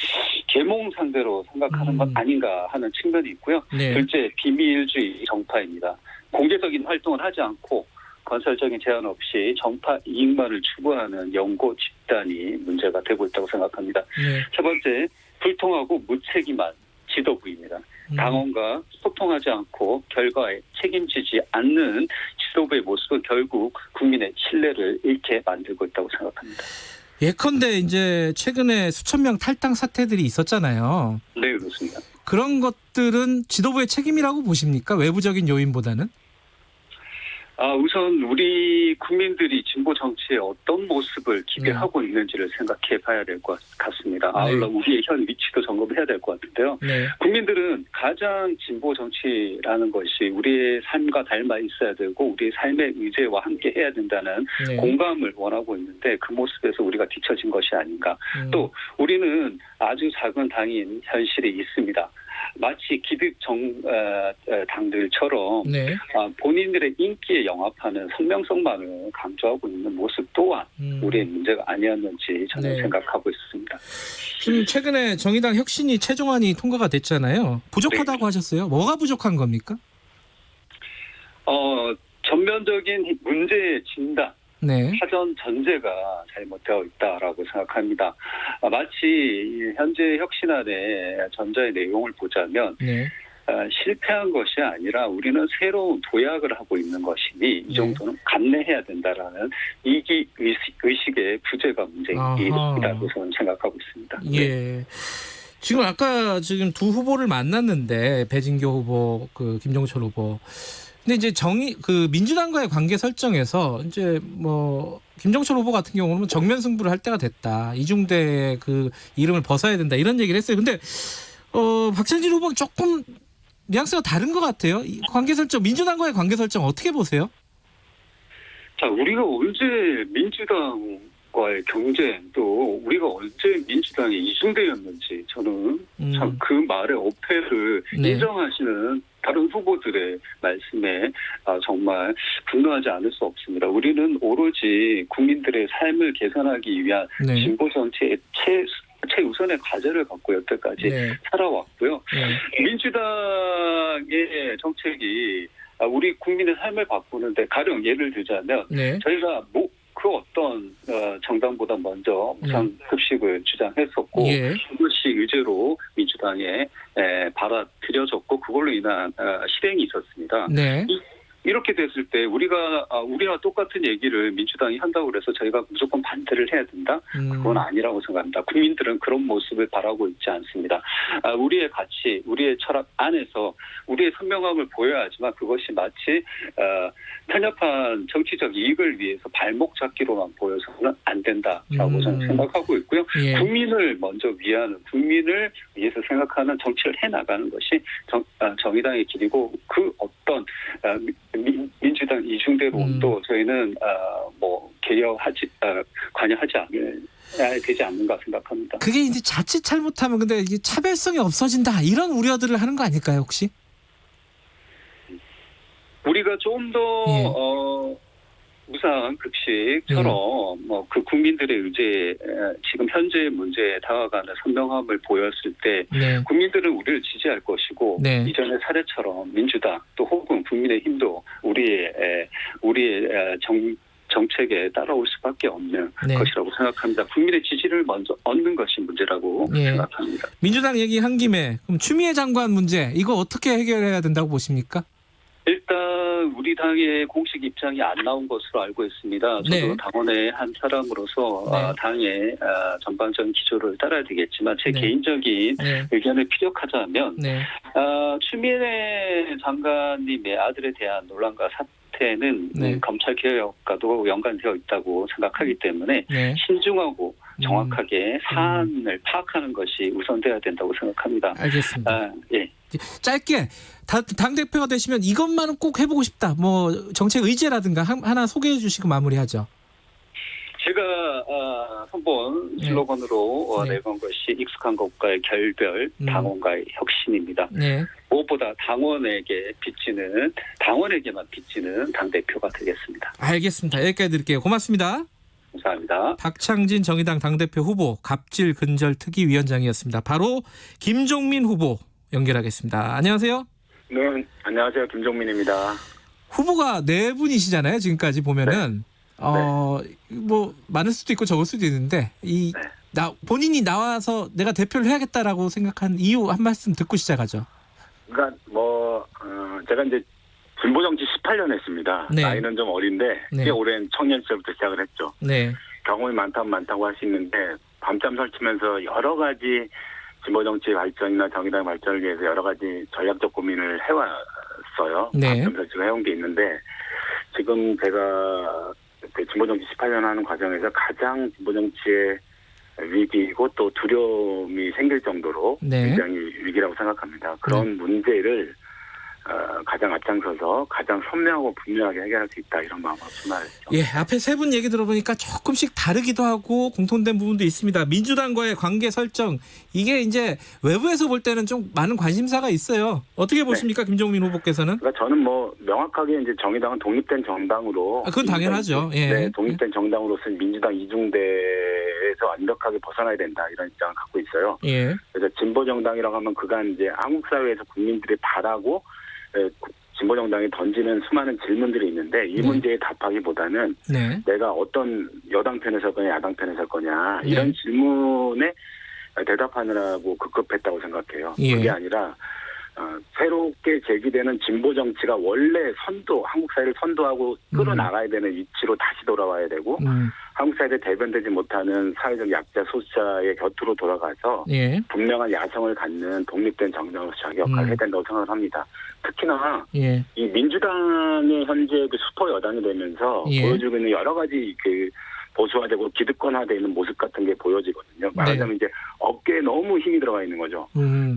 계몽 상대로 생각하는 것 아닌가 하는 측면이 있고요. 네. 둘째, 비밀주의 정파입니다. 공개적인 활동을 하지 않고 건설적인 제한 없이 정파 이익만을 추구하는 연고 집단이 문제가 되고 있다고 생각합니다. 네. 세 번째, 불통하고 무책임한 지도부입니다. 당원과 소통하지 않고 결과에 책임지지 않는 지도부의 모습은 결국 국민의 신뢰를 잃게 만들고 있다고 생각합니다. 예컨대 이제 최근에 수천 명 탈당 사태들이 있었잖아요. 네, 그렇습니다. 그런 것들은 지도부의 책임이라고 보십니까? 외부적인 요인보다는? 우선 우리 국민들이 진보 정치에 어떤 모습을 기대하고 있는지를 생각해 봐야 될 것 같습니다. 아울러 우리의 현 위치도 점검해야 될 것 같은데요. 네. 국민들은 가장 진보 정치라는 것이 우리의 삶과 닮아 있어야 되고 우리의 삶의 의제와 함께 해야 된다는 공감을 원하고 있는데 그 모습에서 우리가 뒤처진 것이 아닌가. 또 우리는 아주 작은 당인 현실이 있습니다. 마치 기득 당들처럼 본인들의 인기에 영합하는 성명성만을 강조하고 있는 모습 또한 우리의 문제가 아니었는지 저는 생각하고 있습니다. 지금 최근에 정의당 혁신이 최종안이 통과가 됐잖아요. 부족하다고 하셨어요. 뭐가 부족한 겁니까? 전면적인 문제의 진단. 사전 전제가 잘못되어 있다라고 생각합니다. 마치 현재 혁신안의 전자의 내용을 보자면 실패한 것이 아니라 우리는 새로운 도약을 하고 있는 것이니 이 정도는 감내해야 된다라는 이기 의식의 부재가 문제이라고 저는 생각하고 있습니다. 예. 지금 아까 두 후보를 만났는데 배진교 후보, 김종철 후보. 근데 이제 민주당과의 관계 설정에서 이제 김종철 후보 같은 경우는 정면 승부를 할 때가 됐다. 이중대 이름을 벗어야 된다. 이런 얘기를 했어요. 근데 박찬진 후보는 조금 뉘앙스가 다른 것 같아요. 이 관계 설정, 민주당과의 관계 설정 어떻게 보세요? 자, 우리가 언제 민주당과의 경쟁 또 우리가 언제 민주당에 이중대였는지 저는 참 그 말의 어폐를 인정하시는 다른 후보들의 말씀에 정말 분노하지 않을 수 없습니다. 우리는 오로지 국민들의 삶을 개선하기 위한 진보 정치의 최우선의 과제를 갖고 여태까지 살아왔고요. 민주당의 정책이 우리 국민의 삶을 바꾸는데 가령 예를 들자면 저희가 그 어떤 정당보다 먼저 무상급식을 주장했었고 그것이 의제로 민주당에 받아들여졌고 그걸로 인한 실행이 있었습니다. 이렇게 됐을 때 우리와 똑같은 얘기를 민주당이 한다고 그래서 저희가 무조건 반대를 해야 된다? 그건 아니라고 생각합니다. 국민들은 그런 모습을 바라고 있지 않습니다. 우리의 가치, 우리의 철학 안에서 우리의 선명함을 보여야 하지만 그것이 마치 편협한 정치적 이익을 위해서 발목 잡기로만 보여서는 안 된다라고 저는 생각하고 있고요. 국민을 먼저 위하는, 국민을 위해서 생각하는 정치를 해나가는 것이 정의당의 길이고 그 어떤 민주당 이중대론도 저희는 관여하지 않아야 되지 않는가 생각합니다. 그게 이제 자칫 잘못하면 근데 이게 차별성이 없어진다 이런 우려들을 하는 거 아닐까요 혹시? 우리가 좀 더 무상 급식처럼 그 국민들의 의제 지금 현재 문제에 다가가는 선명함을 보였을 때 국민들은 우리를 지지할 것이고 이전의 사례처럼 민주당 또 혹은 국민의힘도 우리의 정책에 따라올 수밖에 없는 것이라고 생각합니다. 국민의 지지를 먼저 얻는 것이 문제라고 생각합니다. 민주당 얘기한 김에 그럼 추미애 장관 문제 이거 어떻게 해결해야 된다고 보십니까? 일단 우리 당의 공식 입장이 안 나온 것으로 알고 있습니다. 저도 당원의 한 사람으로서 당의 전반적인 기조를 따라야 되겠지만 제 개인적인 의견을 피력하자면 추미애 장관님의 아들에 대한 논란과 사태는 검찰 개혁과도 연관되어 있다고 생각하기 때문에 신중하고 정확하게 사안을 파악하는 것이 우선돼야 된다고 생각합니다. 알겠습니다. 짧게 당대표가 되시면 이것만은 꼭 해보고 싶다. 뭐 정책 의제라든가 하나 소개해 주시고 마무리하죠. 제가 한번 슬로건으로 내건 것이 익숙한 것과의 결별, 당원과의 혁신입니다. 무엇보다 당원에게만 빚지는 당대표가 되겠습니다. 알겠습니다. 여기까지 드릴게요. 고맙습니다. 감사합니다. 박창진 정의당 당대표 후보 갑질 근절 특위위원장이었습니다. 바로 김종민 후보 연결하겠습니다. 안녕하세요. 네, 안녕하세요. 김종민입니다. 후보가 4분이시잖아요. 지금까지 보면은 뭐 많을 수도 있고 적을 수도 있는데 본인이 나와서 내가 대표를 해야겠다라고 생각한 이유 한 말씀 듣고 시작하죠. 그러니까 제가 이제 진보 정치 18년 했습니다. 나이는 좀 어린데 꽤 오랜 청년 시절부터 시작을 했죠. 경험이 많다고 할 수 있는데 밤잠 설치면서 여러 가지 진보 정치 발전이나 정의당 발전을 위해서 여러 가지 전략적 고민을 해왔어요. 밤잠 설치가 해온 게 있는데 지금 제가 진보 정치 18년 하는 과정에서 가장 진보 정치의 위기이고 또 두려움이 생길 정도로 굉장히 위기라고 생각합니다. 그런 문제를 가장 앞장서서 가장 선명하고 분명하게 해결할 수 있다 이런 마음으로 출마했죠. 앞에 세 분 얘기 들어보니까 조금씩 다르기도 하고 공통된 부분도 있습니다. 민주당과의 관계 설정 이게 이제 외부에서 볼 때는 좀 많은 관심사가 있어요. 어떻게 보십니까, 김종민 후보께서는? 그러니까 저는 명확하게 이제 정의당은 독립된 정당으로 그건 당연하죠. 독립된 정당으로서 민주당 이중대에서 완벽하게 벗어나야 된다 이런 입장을 갖고 있어요. 그래서 진보 정당이라고 하면 그간 이제 한국 사회에서 국민들이 바라고 진보 정당이 던지는 수많은 질문들이 있는데 이 문제에 답하기보다는 내가 어떤 여당 편에 설 거냐 야당 편에 설 거냐 이런 질문에 대답하느라고 급급했다고 생각해요. 그게 아니라 새롭게 제기되는 진보 정치가 원래 한국 사회를 선도하고 끌어나가야 되는 위치로 다시 돌아와야 되고 한국 사회에 대변되지 못하는 사회적 약자 소수자의 곁으로 돌아가서 분명한 야성을 갖는 독립된 정당으로서 자기 역할을 해야 된다고 생각을 합니다. 특히나 이 민주당의 현재 슈퍼 여당이 되면서 보여주고 있는 여러 가지 보수화되고 기득권화되는 모습 같은 게 보여지거든요. 말하자면 이제 어깨에 너무 힘이 들어가 있는 거죠.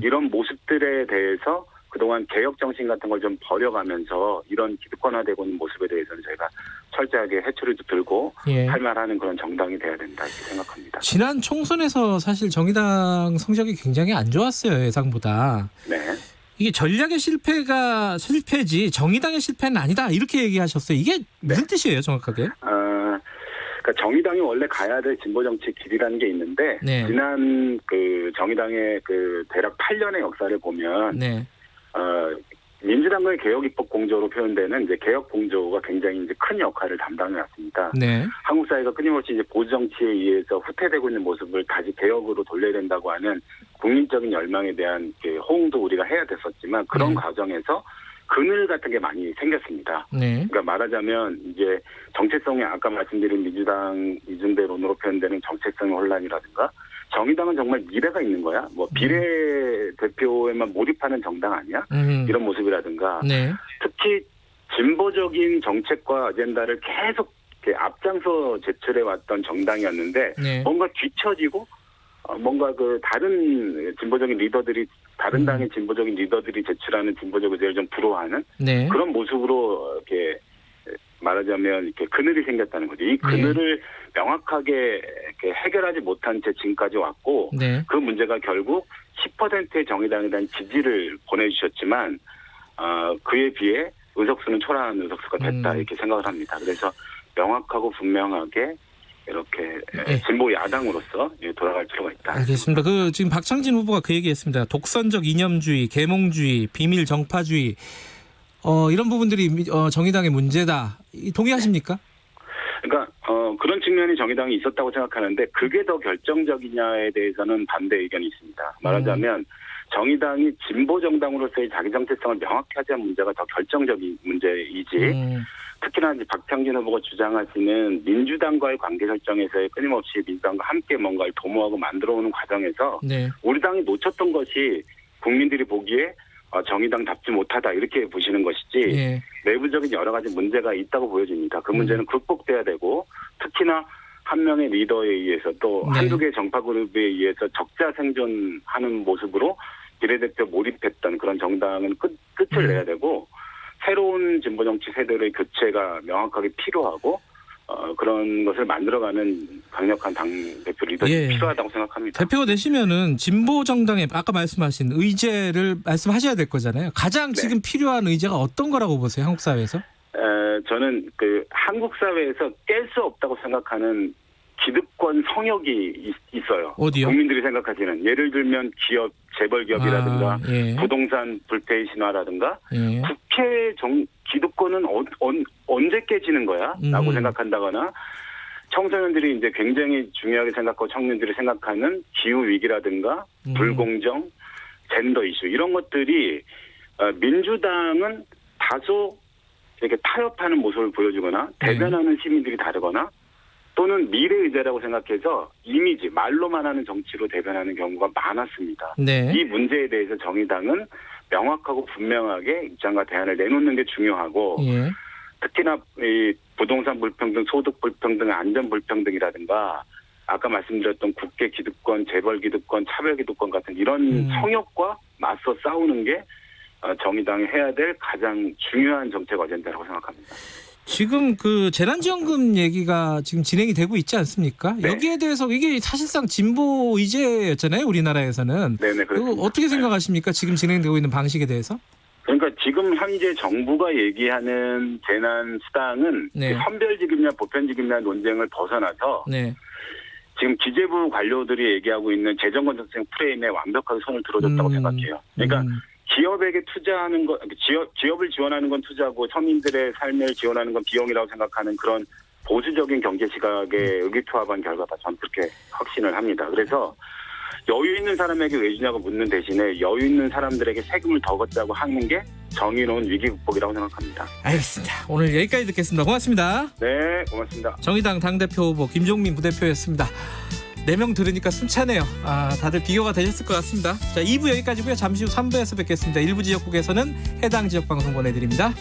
이런 모습들에 대해서 그동안 개혁 정신 같은 걸 좀 버려가면서 이런 기득권화되고 있는 모습에 대해서는 저희가 철저하게 해초를 들고 할말하는 그런 정당이 돼야 된다 이렇게 생각합니다. 지난 총선에서 사실 정의당 성적이 굉장히 안 좋았어요. 예상보다. 이게 전략의 실패가 실패지 정의당의 실패는 아니다 이렇게 얘기하셨어요. 이게 무슨 뜻이에요 정확하게? 그러니까 정의당이 원래 가야 될 진보 정치 길이라는 게 있는데 지난 정의당의 대략 8년의 역사를 보면 민주당과의 개혁 입법 공조로 표현되는 이제 개혁 공조가 굉장히 이제 큰 역할을 담당해 왔습니다. 네. 한국 사회가 끊임없이 이제 보수 정치에 의해서 후퇴되고 있는 모습을 다시 개혁으로 돌려야 된다고 하는 국민적인 열망에 대한 호응도 우리가 해야 됐었지만 그런 과정에서 그늘 같은 게 많이 생겼습니다. 네. 그러니까 말하자면 이제 정체성이 아까 말씀드린 민주당 이중대론으로 표현되는 정체성의 혼란이라든가 정의당은 정말 미래가 있는 거야? 뭐 비례대표에만 몰입하는 정당 아니야? 이런 모습이라든가 네. 특히 진보적인 정책과 아젠다를 계속 이렇게 앞장서 제출해왔던 정당이었는데 네. 뭔가 뒤처지고 뭔가 그 다른 진보적인 리더들이 다른 당의 진보적인 리더들이 제출하는 진보적 의제를 좀 불허하는 네. 그런 모습으로 이렇게 말하자면 이렇게 그늘이 생겼다는 거죠. 이 그늘을 명확하게 이렇게 해결하지 못한 채 지금까지 왔고 네. 그 문제가 결국 10%의 정의당에 대한 지지를 보내주셨지만 그에 비해 의석수는 초라한 의석수가 됐다 이렇게 생각을 합니다. 그래서 명확하고 분명하게 이렇게 진보 야당으로서 돌아갈 필요가 있다. 알겠습니다. 지금 박창진 후보가 그 얘기했습니다. 독선적 이념주의, 계몽주의, 비밀 정파주의 이런 부분들이 정의당의 문제다. 동의하십니까? 그러니까 그런 측면이 정의당이 있었다고 생각하는데 그게 더 결정적이냐에 대해서는 반대 의견이 있습니다. 말하자면 정의당이 진보 정당으로서의 자기 정체성을 명확히 하지 않은 문제가 더 결정적인 문제이지 특히나 이제 박창진 후보가 주장하시는 민주당과의 관계 설정에서의 끊임없이 민주당과 함께 뭔가를 도모하고 만들어오는 과정에서 네. 우리 당이 놓쳤던 것이 국민들이 보기에 정의당답지 못하다 이렇게 보시는 것이지 내부적인 여러 가지 문제가 있다고 보여집니다. 그 문제는 극복돼야 되고 특히나 한 명의 리더에 의해서 또 한두 개의 정파 그룹에 의해서 적자 생존하는 모습으로 비례대표 몰입했던 그런 정당은 끝을 내야 되고 새로운 진보정치 세대의 교체가 명확하게 필요하고 그런 것을 만들어가는 강력한 당대표 리더십이 필요하다고 생각합니다. 대표가 되시면은 진보 정당의 아까 말씀하신 의제를 말씀하셔야 될 거잖아요. 가장 지금 필요한 의제가 어떤 거라고 보세요? 한국 사회에서? 저는 한국 사회에서 깰 수 없다고 생각하는 기득권 성역이 있어요. 어디요? 국민들이 생각하시는 예를 들면 기업, 재벌 기업이라든가 부동산 불패의 신화라든가 국회 기득권은 언제 깨지는 거야? 라고 생각한다거나 청소년들이 이제 굉장히 중요하게 생각하고 청년들이 생각하는 기후 위기라든가 불공정, 젠더 이슈 이런 것들이 민주당은 다소 이렇게 타협하는 모습을 보여주거나 대변하는 시민들이 다르거나 또는 미래 의제라고 생각해서 이미지 말로만 하는 정치로 대변하는 경우가 많았습니다. 네. 이 문제에 대해서 정의당은 명확하고 분명하게 입장과 대안을 내놓는 게 중요하고 특히나 이 부동산 불평등, 소득 불평등, 안전 불평등이라든가 아까 말씀드렸던 국회 기득권, 재벌 기득권, 차별 기득권 같은 이런 성역과 맞서 싸우는 게 정의당이 해야 될 가장 중요한 정책 어젠다라고 생각합니다. 지금 재난지원금 얘기가 지금 진행이 되고 있지 않습니까? 여기에 대해서 이게 사실상 진보 의제였잖아요, 우리나라에서는. 네네, 그렇습니다. 어떻게 생각하십니까? 지금 진행되고 있는 방식에 대해서? 그러니까 지금 현재 정부가 얘기하는 재난수당은 선별지급이냐 보편지급이냐 논쟁을 벗어나서 지금 기재부 관료들이 얘기하고 있는 재정건전성 프레임에 완벽하게 손을 들어줬다고 생각해요. 그러니까 기업에게 투자하는 것, 기업을 지원하는 건 투자고 서민들의 삶을 지원하는 건 비용이라고 생각하는 그런 보수적인 경제 시각에 의기투합한 결과다. 저는 그렇게 확신을 합니다. 그래서 여유 있는 사람에게 왜 주냐고 묻는 대신에 여유 있는 사람들에게 세금을 더 걷자고 하는 게 정의로운 위기 극복이라고 생각합니다. 알겠습니다. 오늘 여기까지 듣겠습니다. 고맙습니다. 네, 고맙습니다. 정의당 당대표 후보 김종민 부대표였습니다. 4명 들으니까 숨차네요. 다들 비교가 되셨을 것 같습니다. 자, 2부 여기까지고요. 잠시 후 3부에서 뵙겠습니다. 일부 지역국에서는 해당 지역 방송 보내드립니다.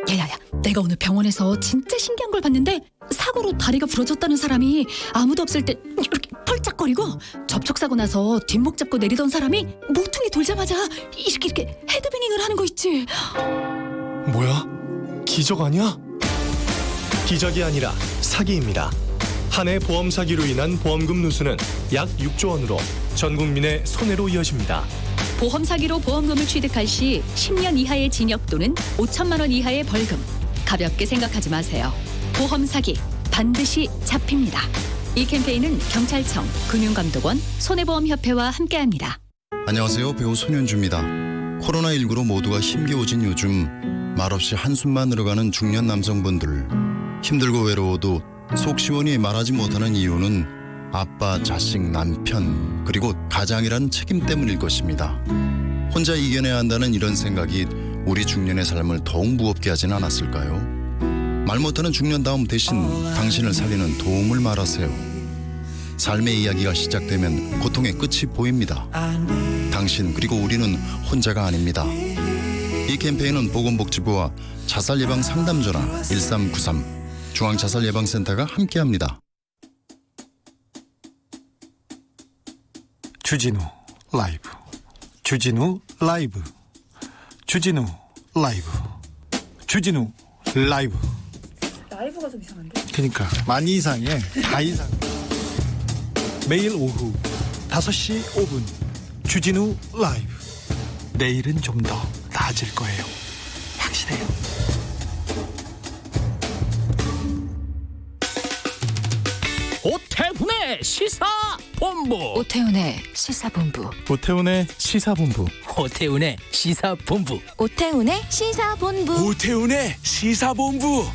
야야야, 내가 오늘 병원에서 진짜 신기한 걸 봤는데 사고로 다리가 부러졌다는 사람이 아무도 없을 때 이렇게 펄짝거리고 접촉사고 나서 뒷목 잡고 내리던 사람이 모퉁이 돌자마자 이렇게 헤드뱅잉을 하는 거 있지. 뭐야? 기적 아니야? 기적이 아니라 사기입니다. 한 해 보험 사기로 인한 보험금 누수는 약 6조 원으로 전 국민의 손해로 이어집니다. 보험 사기로 보험금을 취득할 시 10년 이하의 징역 또는 5천만 원 이하의 벌금. 가볍게 생각하지 마세요. 보험 사기 반드시 잡힙니다. 이 캠페인은 경찰청, 금융감독원, 손해보험협회와 함께합니다. 안녕하세요. 배우 손현주입니다. 코로나19로 모두가 힘겨워진 요즘 말없이 한숨만 늘어가는 중년 남성분들, 힘들고 외로워도 속 시원히 말하지 못하는 이유는 아빠, 자식, 남편 그리고 가장이라는 책임 때문일 것입니다. 혼자 이겨내야 한다는 이런 생각이 우리 중년의 삶을 더욱 무겁게 하진 않았을까요? 말 못하는 중년다움 대신 당신을 살리는 도움을 말하세요. 삶의 이야기가 시작되면 고통의 끝이 보입니다. 당신 그리고 우리는 혼자가 아닙니다. 이 캠페인은 보건복지부와 자살예방 상담전화 1393 중앙자살예방센터가 함께합니다. 주진우 라이브, 주진우 라이브, 주진우 라이브, 주진우 라이브. 라이브가 좀 이상한데? 그러니까 많이 이상해. 다 이상. 매일 오후 5시 5분 주진우 라이브. 내일은 좀 더 나아질 거예요. 확실해요. 오태훈의 시사본부. 오태훈의 시사본부. 오태훈의 시사본부. 오태훈의 시사본부. 오태훈의 시사본부. 오태훈의 시사본부.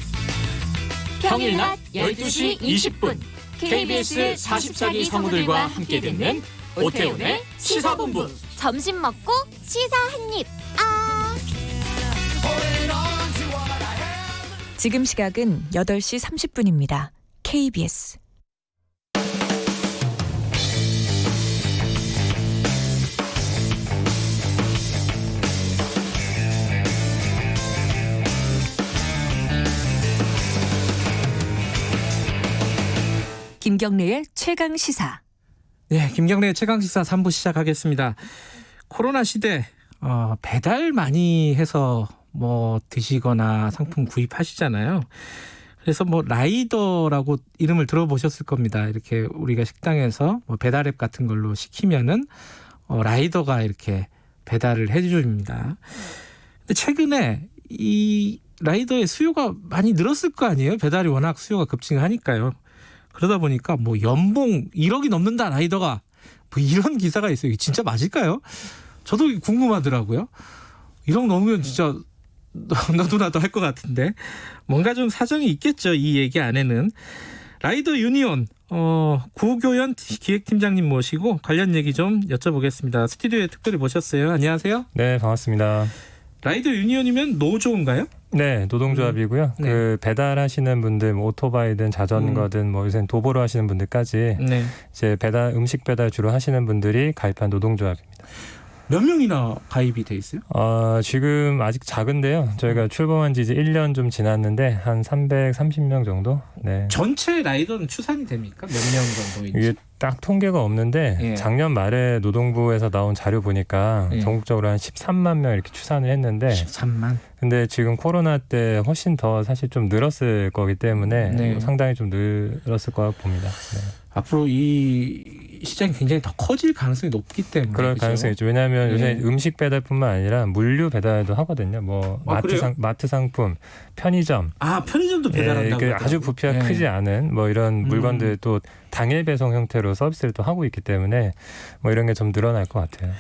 평일 낮 12시 20분 KBS 44기 성우들과 함께 듣는 오태훈의 시사본부. 점심 먹고 시사 한입. 지금 시각은 8시 30분입니다. KBS 김경래의 최강 시사. 네, 김경래의 최강 시사 3부 시작하겠습니다. 코로나 시대 배달 많이 해서 뭐 드시거나 상품 구입하시잖아요. 그래서 뭐 라이더라고 이름을 들어보셨을 겁니다. 이렇게 우리가 식당에서 뭐 배달앱 같은 걸로 시키면은 라이더가 이렇게 배달을 해줍니다. 근데 최근에 이 라이더의 수요가 많이 늘었을 거 아니에요? 배달이 워낙 수요가 급증하니까요. 그러다 보니까 뭐 연봉 1억이 넘는다 라이더가, 뭐 이런 기사가 있어요. 이게 진짜 맞을까요? 저도 궁금하더라고요. 1억 넘으면 진짜 너도 나도 할 것 같은데 뭔가 좀 사정이 있겠죠. 이 얘기 안에는. 라이더 유니온 구교연 기획팀장님 모시고 관련 얘기 좀 여쭤보겠습니다. 스튜디오에 특별히 모셨어요. 안녕하세요. 네, 반갑습니다. 라이더 유니온이면 노조인가요? 네, 노동조합이고요. 네. 그 배달하시는 분들, 뭐 오토바이든 자전거든, 뭐 요새 도보로 하시는 분들까지 네. 이제 음식 배달 주로 하시는 분들이 가입한 노동조합입니다. 몇 명이나 가입이 돼 있어요? 지금 아직 작은데요. 저희가 출범한 지 이제 1년 좀 지났는데 한 330명 정도. 네. 전체 라이더는 추산이 됩니까? 몇 명 정도인지? 이게 딱 통계가 없는데 예. 작년 말에 노동부에서 나온 자료 보니까 예. 전국적으로 한 13만 명 이렇게 추산을 했는데 13만. 근데 지금 코로나 때 훨씬 더 사실 좀 늘었을 거기 때문에 네. 상당히 좀 늘었을 거라고 봅니다. 네. 앞으로 이 시장이 굉장히 더 커질 가능성이 높기 때문에. 그럴 그렇죠? 가능성이 있죠. 왜냐하면 요새 음식 배달뿐만 아니라 물류 배달도 하거든요. 뭐 마트 상품, 편의점. 편의점도 배달한다고. 아주 부피가 크지 않은 뭐 이런 물건들 또 당일 배송 형태로 서비스를 또 하고 있기 때문에 뭐 이런 게 좀 늘어날 것 같아요.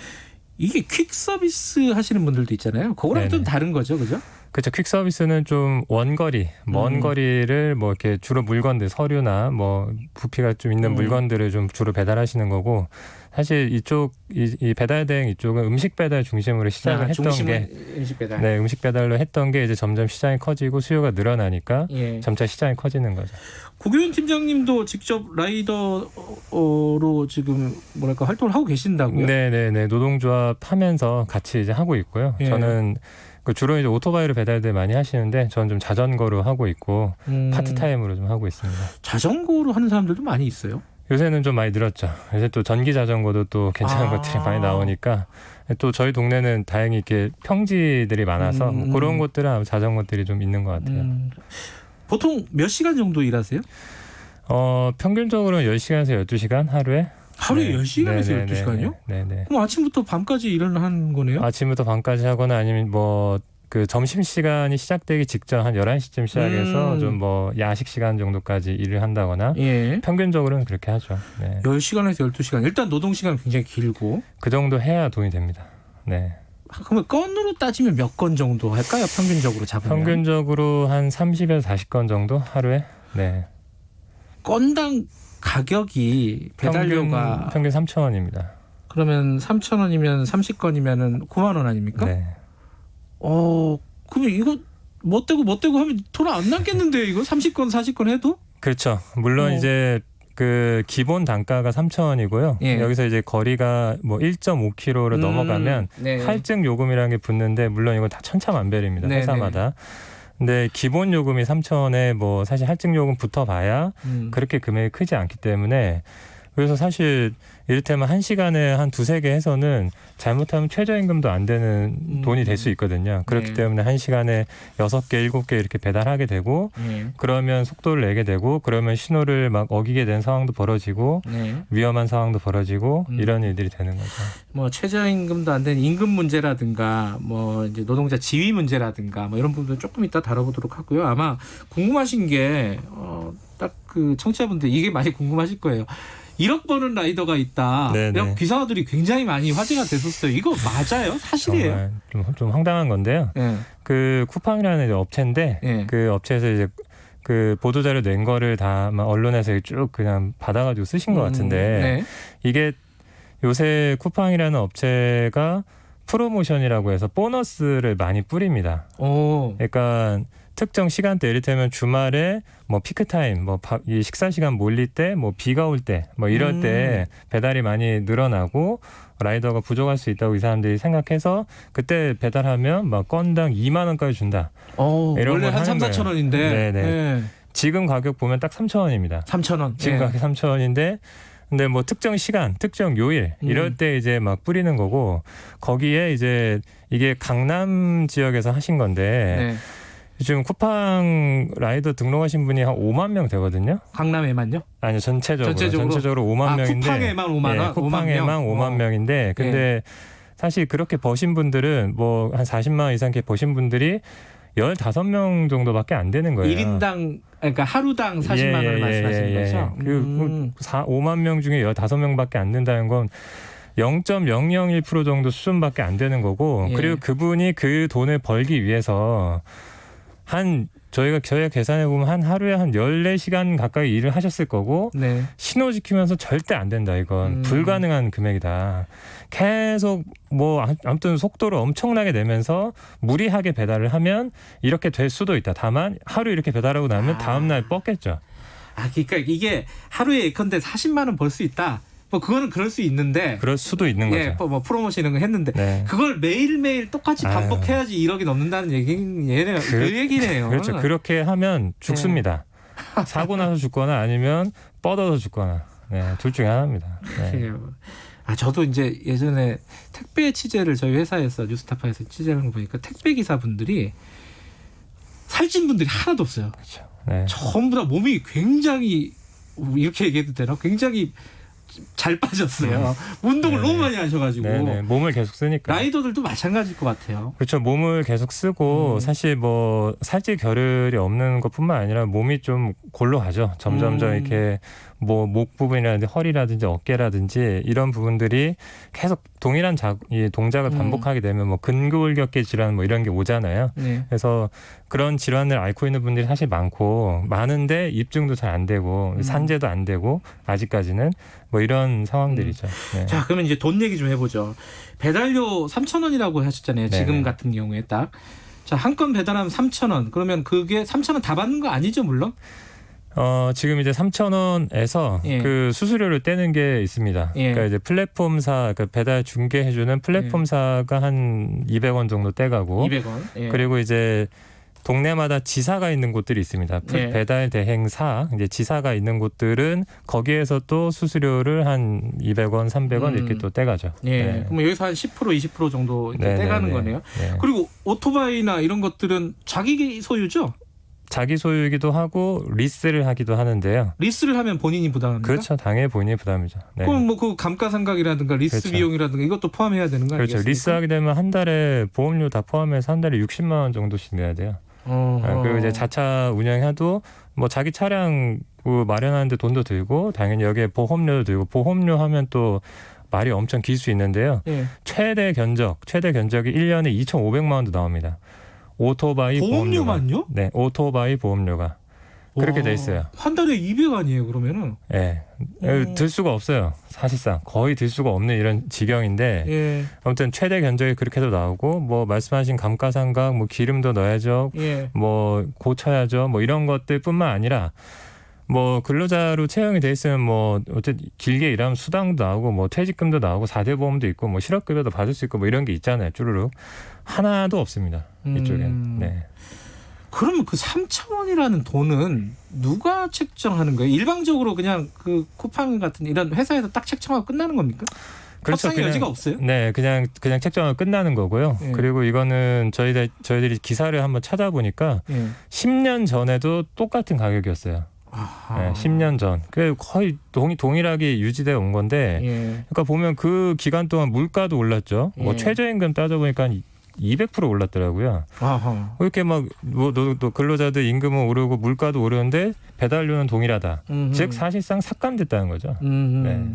이게 퀵 서비스 하시는 분들도 있잖아요. 그거랑 좀 다른 거죠, 그죠? 그렇죠. 퀵 서비스는 좀 원거리, 먼 거리를 뭐 이렇게 주로 물건들, 서류나 뭐 부피가 좀 있는 물건들을 좀 주로 배달하시는 거고, 사실 이쪽 이 배달 대행 이쪽은 음식 배달 중심으로 시작을 했던 게 음식 배달. 네, 음식 배달로 했던 게 이제 점점 시장이 커지고 수요가 늘어나니까 점차 시장이 커지는 거죠. 구교연 팀장님도 직접 라이더로 지금 뭐랄까 활동을 하고 계신다고요? 네, 노동조합 하면서 같이 이제 하고 있고요. 저는 주로 이제 오토바이로 배달들 많이 하시는데 저는 좀 자전거로 하고 있고 파트타임으로 좀 하고 있습니다. 자전거로 하는 사람들도 많이 있어요? 요새는 좀 많이 늘었죠. 요새 또 전기 자전거도 또 괜찮은 것들이 많이 나오니까 또 저희 동네는 다행히 이렇게 평지들이 많아서 뭐 그런 곳들은 자전거들이 좀 있는 것 같아요. 보통 몇 시간 정도 일하세요? 평균적으로 10시간에서 12시간 하루에. 하루에 10시간에서 12시간이요? 네네. 그럼 아침부터 밤까지 일을 하는 거네요? 아침부터 밤까지 하거나 아니면 뭐 그 점심 시간이 시작되기 직전 한 11시쯤 시작해서 좀 뭐 야식 시간 정도까지 일을 한다거나 평균적으로는 그렇게 하죠. 네. 10시간에서 12시간. 일단 노동 시간은 굉장히 길고 그 정도 해야 돈이 됩니다. 네. 그러면 건으로 따지면 몇 건 정도 할까요? 평균적으로 잡으면. 평균적으로 한 30에서 40건 정도 하루에. 네. 건당 가격이 배달료가 평균 3,000원입니다. 그러면 3,000원이면 30건이면은 9만 원 아닙니까? 네. 그러면 이거 못 되고 하면 돈 안 남겠는데요, 이거? 30건, 40건 해도? 그렇죠. 물론 이제 그 기본 단가가 3,000원이고요. 여기서 이제 거리가 뭐 1.5km로 넘어가면 할증 요금이라는 게 붙는데 물론 이건 다 천차만별입니다. 회사마다. 근데 기본 요금이 3,000원에 뭐 사실 할증 요금 붙어봐야 그렇게 금액이 크지 않기 때문에 그래서 사실 이를테면 1시간에 한 2-3개 해서는 잘못하면 최저임금도 안 되는 돈이 될 수 있거든요. 그렇기 때문에 1시간에 6개, 7개 이렇게 배달하게 되고 그러면 속도를 내게 되고 그러면 신호를 막 어기게 된 상황도 벌어지고 위험한 상황도 벌어지고 이런 일들이 되는 거죠. 뭐 최저임금도 안 되는 임금 문제라든가 뭐 이제 노동자 지위 문제라든가 뭐 이런 부분도 조금 이따 다뤄보도록 하고요. 아마 궁금하신 게 딱 그 청취자분들 이게 많이 궁금하실 거예요. 1억 버는 라이더가 있다. 이런 기사들이 굉장히 많이 화제가 됐었어요. 이거 맞아요? 사실이에요? 좀 황당한 건데요. 그 쿠팡이라는 업체인데 그 업체에서 이제 그 보도자료 낸 거를 다 아마 언론에서 쭉 그냥 받아가지고 쓰신 것 같은데 이게 요새 쿠팡이라는 업체가 프로모션이라고 해서 보너스를 많이 뿌립니다. 그러니까 특정 시간대 이를테면 주말에 뭐 피크타임 뭐 이 식사 시간 몰릴 때 뭐 비가 올 때 뭐 이럴 때 배달이 많이 늘어나고 라이더가 부족할 수 있다고 이 사람들이 생각해서 그때 배달하면 막 건당 2만 원까지 준다. 이런 원래 한 3-4천 원인데 네네. 지금 가격 보면 딱 3,000원입니다. 3,000원. 지금 가격 3,000원인데 근데 뭐 특정 시간, 특정 요일 이럴 때 이제 막 뿌리는 거고 거기에 이제 이게 강남 지역에서 하신 건데 지금 쿠팡 라이더 등록하신 분이 한 5만 명 되거든요. 강남에만요? 아니요, 전체적으로 5만 명인데. 쿠팡에만 5만 원? 쿠팡에만 5만 명인데 근데 사실 그렇게 버신 분들은 뭐 한 40만 원 이상 이렇게 버신 분들이 15명 정도밖에 안 되는 거예요. 1인당 그러니까 하루당 40만 원을 말씀하시는 거죠? 5만 명 중에 15명밖에 안 된다는 건 0.001% 정도 수준밖에 안 되는 거고 그리고 그분이 그 돈을 벌기 위해서 저희가 계산해 보면 한 하루에 한 14시간 가까이 일을 하셨을 거고 신호 지키면서 절대 안 된다. 이건 불가능한 금액이다. 계속 뭐 아무튼 속도를 엄청나게 내면서 무리하게 배달을 하면 이렇게 될 수도 있다. 다만 하루 이렇게 배달하고 나면 다음 날 뻗겠죠. 그러니까 이게 하루에 예컨대 40만 원 벌 수 있다. 뭐 그거는 그럴 수 있는데 그럴 수도 있는 거죠. 뭐 프로모션 이런 거 했는데 그걸 매일매일 똑같이 반복해야지 1억이 넘는다는 얘기네요. 그 얘기네요. 그렇죠. 그렇게 하면 죽습니다. 사고 나서 죽거나 아니면 뻗어서 죽거나 둘 중에 하나입니다. 저도 이제 예전에 택배 취재를 저희 회사에서 뉴스타파에서 취재를 한 거 보니까 택배 기사분들이 살찐 분들이 하나도 없어요. 그렇죠. 전부 다 몸이 굉장히 이렇게 얘기해도 되나? 굉장히 잘 빠졌어요. 운동을 너무 많이 하셔가지고 몸을 계속 쓰니까 라이더들도 마찬가지일 것 같아요. 그렇죠. 몸을 계속 쓰고 사실 뭐 살찔 겨를이 없는 것뿐만 아니라 몸이 좀 골로 가죠. 점점점 이렇게 뭐 목 부분이라든지 허리라든지 어깨라든지 이런 부분들이 계속 동일한 이 동작을 반복하게 되면 뭐 근골격계 질환 뭐 이런 게 오잖아요. 그래서 그런 질환을 앓고 있는 분들이 사실 많은데 입증도 잘 안 되고 산재도 안 되고 아직까지는 뭐 이런 상황들이죠. 자, 그러면 이제 돈 얘기 좀 해보죠. 배달료 3,000원이라고 하셨잖아요. 지금 같은 경우에 딱. 자, 한 건 배달하면 3,000원. 그러면 그게 3,000원 다 받는 거 아니죠, 물론? 지금 이제 3,000원에서 그 수수료를 떼는 게 있습니다. 그러니까 이제 플랫폼사, 그러니까 배달 중개해주는 플랫폼사가 한 200원 정도 떼가고 200원. 그리고 이제 동네마다 지사가 있는 곳들이 있습니다. 배달 대행사, 이제 지사가 있는 곳들은 거기에서 또 수수료를 한 200원, 300원 이렇게 또 떼가죠. 그럼 여기서 한 10%, 20% 정도 떼가는 거네요. 그리고 오토바이나 이런 것들은 자기 소유죠? 자기 소유이기도 하고 리스를 하기도 하는데요. 리스를 하면 본인이 부담합니까? 그렇죠. 당연히 본인이 부담이죠. 네. 그럼 뭐 그 감가상각이라든가 리스 그렇죠. 비용이라든가 이것도 포함해야 되는 거 아니겠습니까? 그렇죠. 리스하게 되면 한 달에 보험료 다 포함해서 한 달에 60만 원 정도씩 내야 돼요. 그리고 이제 자차 운영해도 뭐 자기 차량 마련하는데 돈도 들고 당연히 여기에 보험료도 들고 보험료 하면 또 말이 엄청 길 수 있는데요. 예. 최대 견적이 1년에 2,500만 원도 나옵니다. 오토바이 보험료만요? 네, 오토바이 보험료가 그렇게 돼 있어요. 한 달에 200 아니에요, 그러면은? 네, 들 수가 없어요. 사실상 거의 들 수가 없는 이런 지경인데 예. 아무튼 최대 견적이 그렇게도 나오고 뭐 말씀하신 감가상각, 뭐 기름도 넣어야죠, 예. 뭐 고쳐야죠, 뭐 이런 것들뿐만 아니라. 뭐 근로자로 채용이 돼 있으면 뭐 어쨌든 길게 일하면 수당도 나오고 뭐 퇴직금도 나오고 4대 보험도 있고 뭐 실업급여도 받을 수 있고 뭐 이런 게 있잖아요. 쭈루룩 하나도 없습니다. 이쪽엔. 네. 그러면 그 3,000원이라는 돈은 누가 책정하는 거예요? 일방적으로 그냥 그 쿠팡 같은 이런 회사에서 딱 책정하고 끝나는 겁니까? 그렇죠. 협상의 여지가 없어요? 네, 그냥 책정하고 끝나는 거고요. 예. 그리고 이거는 저희들이 기사를 한번 찾아보니까 10년 전에도 똑같은 가격이었어요. 네, 10년 전. 그 거의 동일하게 유지되어 온 건데, 그러니까 보면 그 기간 동안 물가도 올랐죠. 뭐 최저임금 따져보니까 한 200% 올랐더라고요. 이렇게 막 뭐 근로자들 임금은 오르고 물가도 오르는데 배달료는 동일하다. 즉 사실상 삭감됐다는 거죠. 네.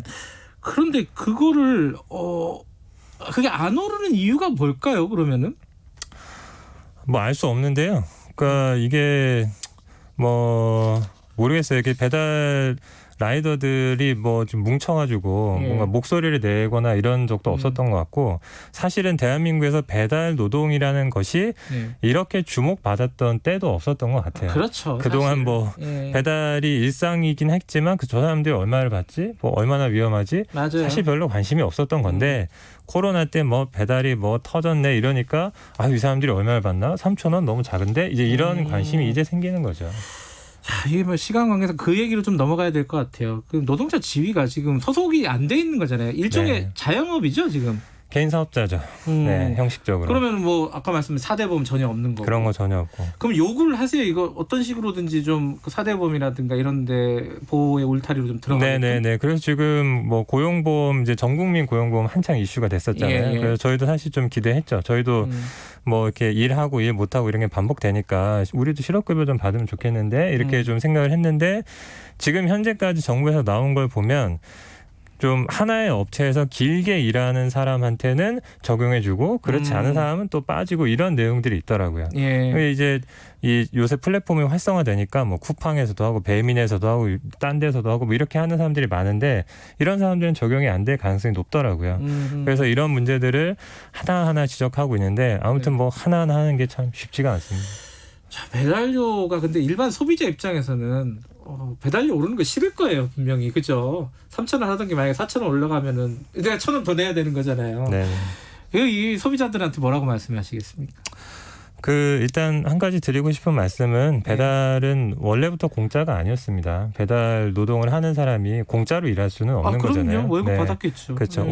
그런데 그거를 그게 안 오르는 이유가 뭘까요? 그러면은 뭐 알 수 없는데요. 그러니까 이게 뭐 모르겠어요. 이렇게 배달 라이더들이 뭐 좀 뭉쳐가지고 뭔가 목소리를 내거나 이런 적도 없었던 것 같고 사실은 대한민국에서 배달 노동이라는 것이 이렇게 주목받았던 때도 없었던 것 같아요. 그렇죠. 그동안 사실. 뭐 배달이 일상이긴 했지만 저 사람들이 얼마를 받지? 뭐 얼마나 위험하지? 맞아요. 사실 별로 관심이 없었던 건데 코로나 때 뭐 배달이 뭐 터졌네 이러니까 이 사람들이 얼마를 받나? 3,000원 너무 작은데 이제 이런 관심이 이제 생기는 거죠. 자, 이게 뭐 시간 관계상 그 얘기로 좀 넘어가야 될 것 같아요. 그 노동자 지위가 지금 소속이 안 돼 있는 거잖아요. 일종의 자영업이죠, 지금. 개인 사업자죠. 네, 형식적으로. 그러면 뭐 아까 말씀드린 4대 보험 전혀 없는 거고. 그런 거 전혀 없고. 그럼 요구를 하세요. 이거 어떤 식으로든지 좀 4대 보험이라든가 이런 데 보호의 울타리로 좀 들어가게끔. 네네네. 그래서 지금 뭐 고용보험 이제 전 국민 고용보험 한창 이슈가 됐었잖아요. 그래서 저희도 사실 좀 기대했죠. 저희도 뭐 이렇게 일하고 일 못하고 이런 게 반복되니까 우리도 실업급여 좀 받으면 좋겠는데 이렇게 좀 생각을 했는데 지금 현재까지 정부에서 나온 걸 보면 좀 하나의 업체에서 길게 일하는 사람한테는 적용해주고 그렇지 않은 사람은 또 빠지고 이런 내용들이 있더라고요. 이제 이 요새 플랫폼이 활성화되니까 뭐 쿠팡에서도 하고 배민에서도 하고 딴 데서도 하고 뭐 이렇게 하는 사람들이 많은데 이런 사람들은 적용이 안 될 가능성이 높더라고요. 그래서 이런 문제들을 하나하나 지적하고 있는데 아무튼 뭐 하나하나 하는 게 참 쉽지가 않습니다. 자, 배달료가 근데 일반 소비자 입장에서는 배달료 오르는 거 싫을 거예요, 분명히. 그죠? 3,000원 하던 게 만약에 4,000원 올라가면은 내가 1,000원 더 내야 되는 거잖아요. 네. 이 소비자들한테 뭐라고 말씀하시겠습니까? 일단 한 가지 드리고 싶은 말씀은 배달은 원래부터 공짜가 아니었습니다. 배달 노동을 하는 사람이 공짜로 일할 수는 없는 거잖아요. 월급 받았겠죠. 그렇죠.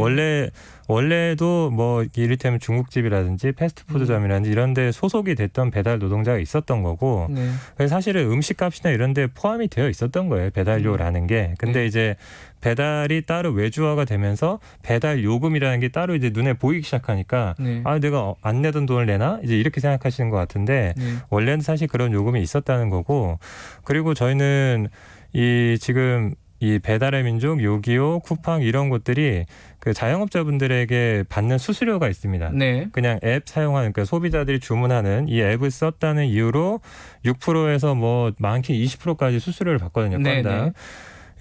원래도 뭐 이를테면 중국집이라든지 패스트푸드점이라든지 이런 데 소속이 됐던 배달 노동자가 있었던 거고 그래서 사실은 음식값이나 이런 데 포함이 되어 있었던 거예요. 배달료라는 게. 근데 이제 배달이 따로 외주화가 되면서 배달 요금이라는 게 따로 이제 눈에 보이기 시작하니까 내가 안 내던 돈을 내나? 이제 이렇게 생각하시는 것 같은데 원래는 사실 그런 요금이 있었다는 거고 그리고 저희는 지금 이 배달의 민족, 요기요, 쿠팡 이런 곳들이 그 자영업자분들에게 받는 수수료가 있습니다. 그냥 앱 사용하는 그러니까 소비자들이 주문하는 이 앱을 썼다는 이유로 6%에서 뭐 많게 20%까지 수수료를 받거든요. 건당.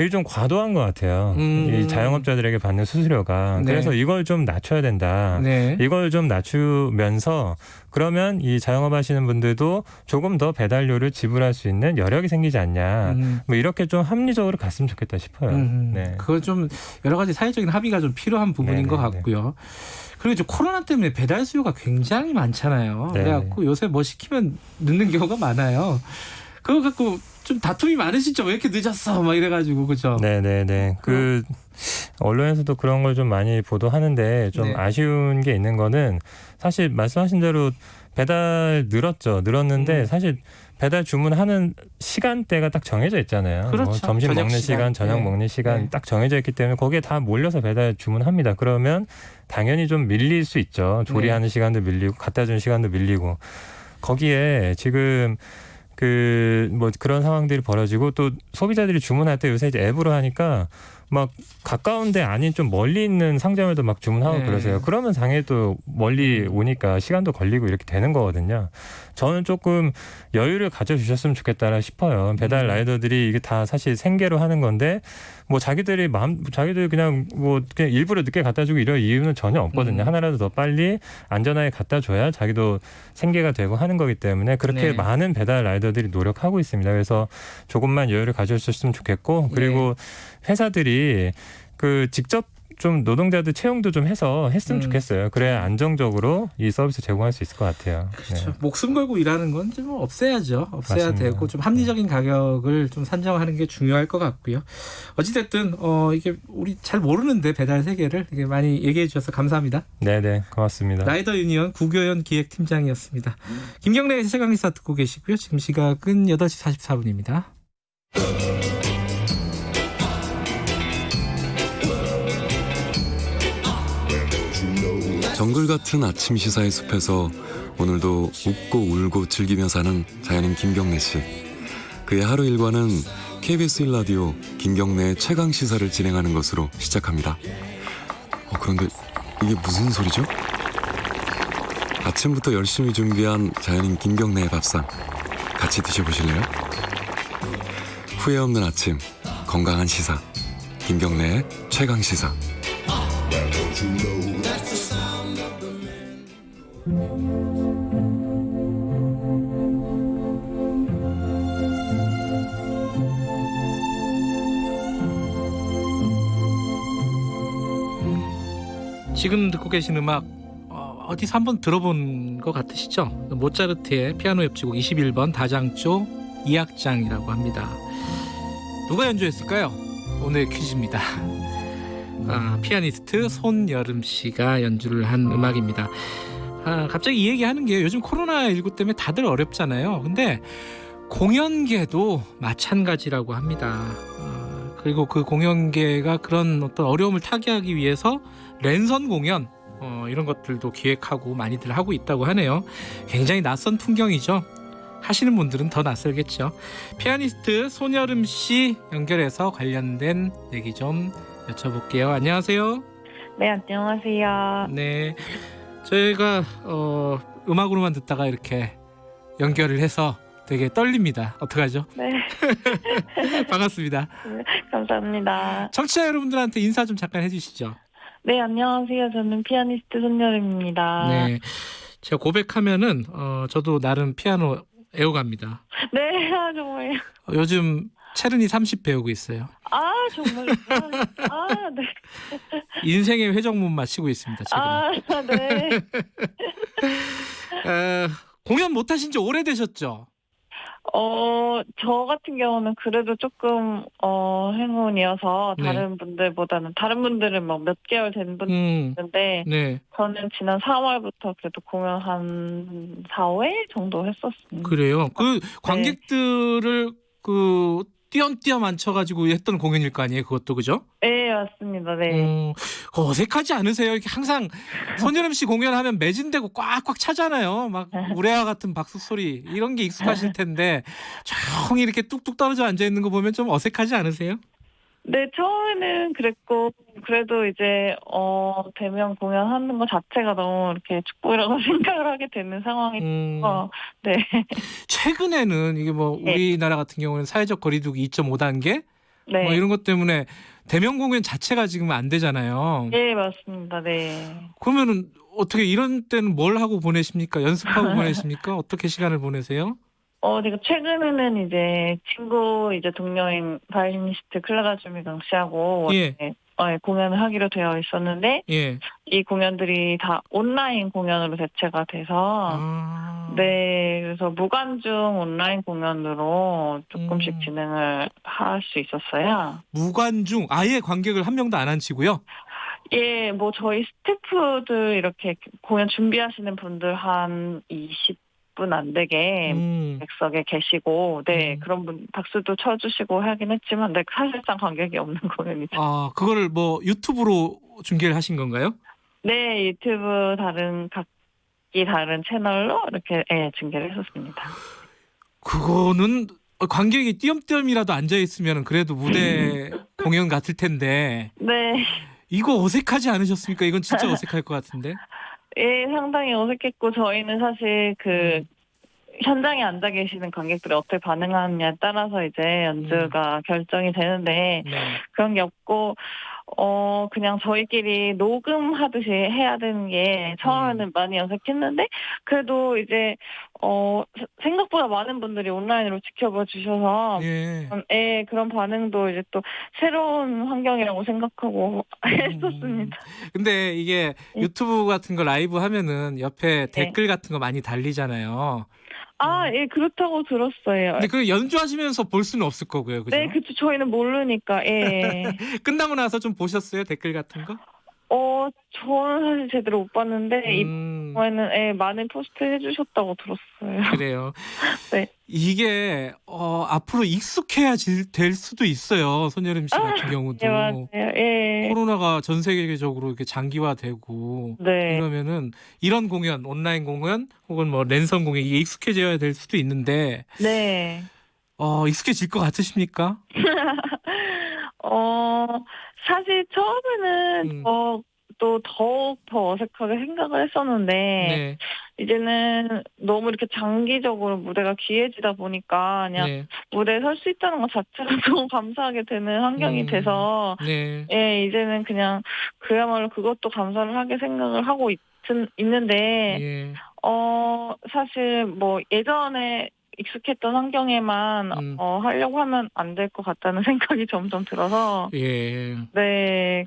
이게 좀 과도한 것 같아요. 이 자영업자들에게 받는 수수료가. 그래서 이걸 좀 낮춰야 된다. 이걸 좀 낮추면서 그러면 이 자영업 하시는 분들도 조금 더 배달료를 지불할 수 있는 여력이 생기지 않냐. 뭐 이렇게 좀 합리적으로 갔으면 좋겠다 싶어요. 그건 좀 여러 가지 사회적인 합의가 좀 필요한 부분인 것 같고요. 그리고 이제 코로나 때문에 배달 수요가 굉장히 많잖아요. 그래갖고 요새 뭐 시키면 늦는 경우가 많아요. 그거 갖고 좀 다툼이 많으시죠? 왜 이렇게 늦었어? 막 이래가지고 그죠? 네네네. 그 언론에서도 그런 걸 좀 많이 보도하는데 좀 아쉬운 게 있는 거는 사실 말씀하신 대로 배달 늘었는데 사실 배달 주문하는 시간대가 딱 정해져 있잖아요. 그렇죠. 뭐 점심 저녁 먹는 시간, 저녁 네. 먹는 시간 네. 딱 정해져 있기 때문에 거기에 다 몰려서 배달 주문합니다. 그러면 당연히 좀 밀릴 수 있죠. 조리하는 시간도 밀리고 갖다 주는 시간도 밀리고 거기에 지금 뭐 그런 상황들이 벌어지고 또 소비자들이 주문할 때 요새 이제 앱으로 하니까 막 가까운데 아닌 좀 멀리 있는 상점에도 막 주문하고 그러세요. 그러면 당연히 멀리 오니까 시간도 걸리고 이렇게 되는 거거든요. 저는 조금 여유를 가져주셨으면 좋겠다 싶어요. 배달 라이더들이 이게 다 사실 생계로 하는 건데 뭐 자기들이 그냥 일부러 늦게 갖다 주고 이럴 이유는 전혀 없거든요. 하나라도 더 빨리 안전하게 갖다 줘야 자기도 생계가 되고 하는 거기 때문에 그렇게 많은 배달 라이더들이 노력하고 있습니다. 그래서 조금만 여유를 가져주셨으면 좋겠고 그리고 회사들이 직접 좀 노동자들 채용도 좀 해서 했으면 좋겠어요. 그래야 안정적으로 이 서비스 제공할 수 있을 것 같아요. 그렇죠. 목숨 걸고 일하는 건 좀 없애야죠. 없애야 맞습니다. 되고 좀 합리적인 가격을 좀 산정하는 게 중요할 것 같고요. 어찌됐든 이게 우리 잘 모르는데 배달 세계를 이게 많이 얘기해 주셔서 감사합니다. 네네 고맙습니다. 라이더 유니언 구교연 기획팀장이었습니다. 김경래의 최강시사 듣고 계시고요. 지금 시각은 8시 44분입니다. 정글 같은 아침 시사의 숲에서 오늘도 웃고 울고 즐기며 사는 자연인 김경래 씨. 그의 하루 일과는 KBS 1라디오 김경래의 최강 시사를 진행하는 것으로 시작합니다. 그런데 이게 무슨 소리죠? 아침부터 열심히 준비한 자연인 김경래의 밥상 같이 드셔보실래요? 후회 없는 아침, 건강한 시사 김경래의 최강 시사. 지금 듣고 계신 음악 어디서 한번 들어본 것 같으시죠? 모차르트의 피아노 협주곡 21번 다장조 2악장이라고 합니다. 누가 연주했을까요? 오늘 퀴즈입니다. 피아니스트 손여름 씨가 연주를 한 음악입니다. 갑자기 이 얘기하는 게 요즘 코로나19 때문에 다들 어렵잖아요. 근데 공연계도 마찬가지라고 합니다. 그리고 그 공연계가 그런 어떤 어려움을 타개하기 위해서 랜선 공연 이런 것들도 기획하고 많이들 하고 있다고 하네요. 굉장히 낯선 풍경이죠. 하시는 분들은 더 낯설겠죠. 피아니스트 손여름 씨 연결해서 관련된 얘기 좀 여쭤볼게요. 안녕하세요. 네, 안녕하세요. 네, 저희가 음악으로만 듣다가 이렇게 연결을 해서 되게 떨립니다. 어떡하죠? 네. 반갑습니다. 네, 감사합니다. 청취자 여러분들한테 인사 좀 잠깐 해주시죠. 네, 안녕하세요. 저는 피아니스트 손여름입니다. 네, 제가 고백하면은 저도 나름 피아노 애호갑니다. 네, 정말요. 요즘 체르니 30 배우고 있어요. 정말요? 네. 인생의 회전문 마치고 있습니다. 최근에. 네. 공연 못 하신 지 오래되셨죠? 저 같은 경우는 그래도 조금 행운이어서 다른 분들보다는 다른 분들은 막 몇 개월 된 분들 있는데 저는 지난 3월부터 그래도 공연 한 4, 5회 정도 했었습니다. 그래요? 그 관객들을 띄엄띄엄 앉혀가지고 했던 공연일 거 아니에요? 그것도 그죠? 네, 맞습니다. 네. 어색하지 않으세요? 이렇게 항상 손여름 씨 공연하면 매진되고 꽉꽉 차잖아요. 막 우레와 같은 박수 소리 이런 게 익숙하실 텐데 조용히 이렇게 뚝뚝 떨어져 앉아 있는 거 보면 좀 어색하지 않으세요? 네, 처음에는 그랬고 그래도 이제 대면 공연하는 것 자체가 너무 이렇게 축복이라고 생각을 하게 되는 상황이어서 네. 최근에는 이게 우리나라 같은 경우는 사회적 거리두기 2.5단계 네. 이런 것 때문에 대면 공연 자체가 지금 안 되잖아요. 네, 맞습니다. 네. 그러면은 어떻게 이런 때는 뭘 하고 보내십니까? 연습하고 보내십니까? 어떻게 시간을 보내세요? 제가 최근에는 이제 친구 동료인 바이올리니스트 클라라 주미강 씨하고 공연을 하기로 되어 있었는데 이 공연들이 다 온라인 공연으로 대체가 돼서 네, 그래서 무관중 온라인 공연으로 조금씩 진행을 할 수 있었어요. 무관중 아예 관객을 한 명도 안 앉히고요? 예, 뭐 저희 스태프들 이렇게 공연 준비하시는 분들 한 20분 안 되게 객석에 계시고, 네, 그런 분 박수도 쳐주시고 하긴 했지만, 네, 사실상 관객이 없는 공연이죠. 아, 그거를 뭐 유튜브로 중계를 하신 건가요? 네, 유튜브 각기 다른 채널로 이렇게 중계를 했었습니다. 그거는 관객이 띄엄띄엄이라도 앉아 있으면 그래도 무대 공연 같을 텐데. 네. 이거 어색하지 않으셨습니까? 이건 진짜 어색할 것 같은데. 예, 상당히 어색했고 저희는 사실 현장에 앉아 계시는 관객들이 어떻게 반응하느냐에 따라서 이제 연주가 결정이 되는데 그런 게 없고 그냥 저희끼리 녹음하듯이 해야 되는 게 처음에는 많이 어색했는데 그래도 이제 생각보다 많은 분들이 온라인으로 지켜봐 주셔서 그런 반응도 이제 또 새로운 환경이라고 생각하고 했었습니다. 근데 이게 유튜브 같은 거 라이브 하면은 옆에 댓글 같은 거 많이 달리잖아요. 아, 예, 그렇다고 들었어요. 근데 그 연주하시면서 볼 수는 없을 거고요, 그죠? 네, 그쵸. 저희는 모르니까, 예. 끝나고 나서 좀 보셨어요, 댓글 같은 거? 저는 사실 제대로 못 봤는데, 이번에는, 많은 포스트 해주셨다고 들었어요. 그래요. 네. 이게, 앞으로 익숙해야 될 수도 있어요, 손여름 씨 같은 경우도. 네, 맞아요. 예. 코로나가 전 세계적으로 이렇게 장기화되고, 네. 이러면은, 이런 공연, 온라인 공연, 혹은 뭐 랜선 공연, 이게 익숙해져야 될 수도 있는데, 네. 익숙해질 것 같으십니까? 사실 처음에는 또 더욱 더 어색하게 생각을 했었는데 이제는 너무 이렇게 장기적으로 무대가 귀해지다 보니까 그냥 무대에 설 수 있다는 것 자체가 너무 감사하게 되는 환경이 돼서 이제는 그냥 그야말로 그것도 감사를 하게 생각을 하고 있는데 사실 뭐 예전에 익숙했던 환경에만 하려고 하면 안 될 것 같다는 생각이 점점 들어서 네,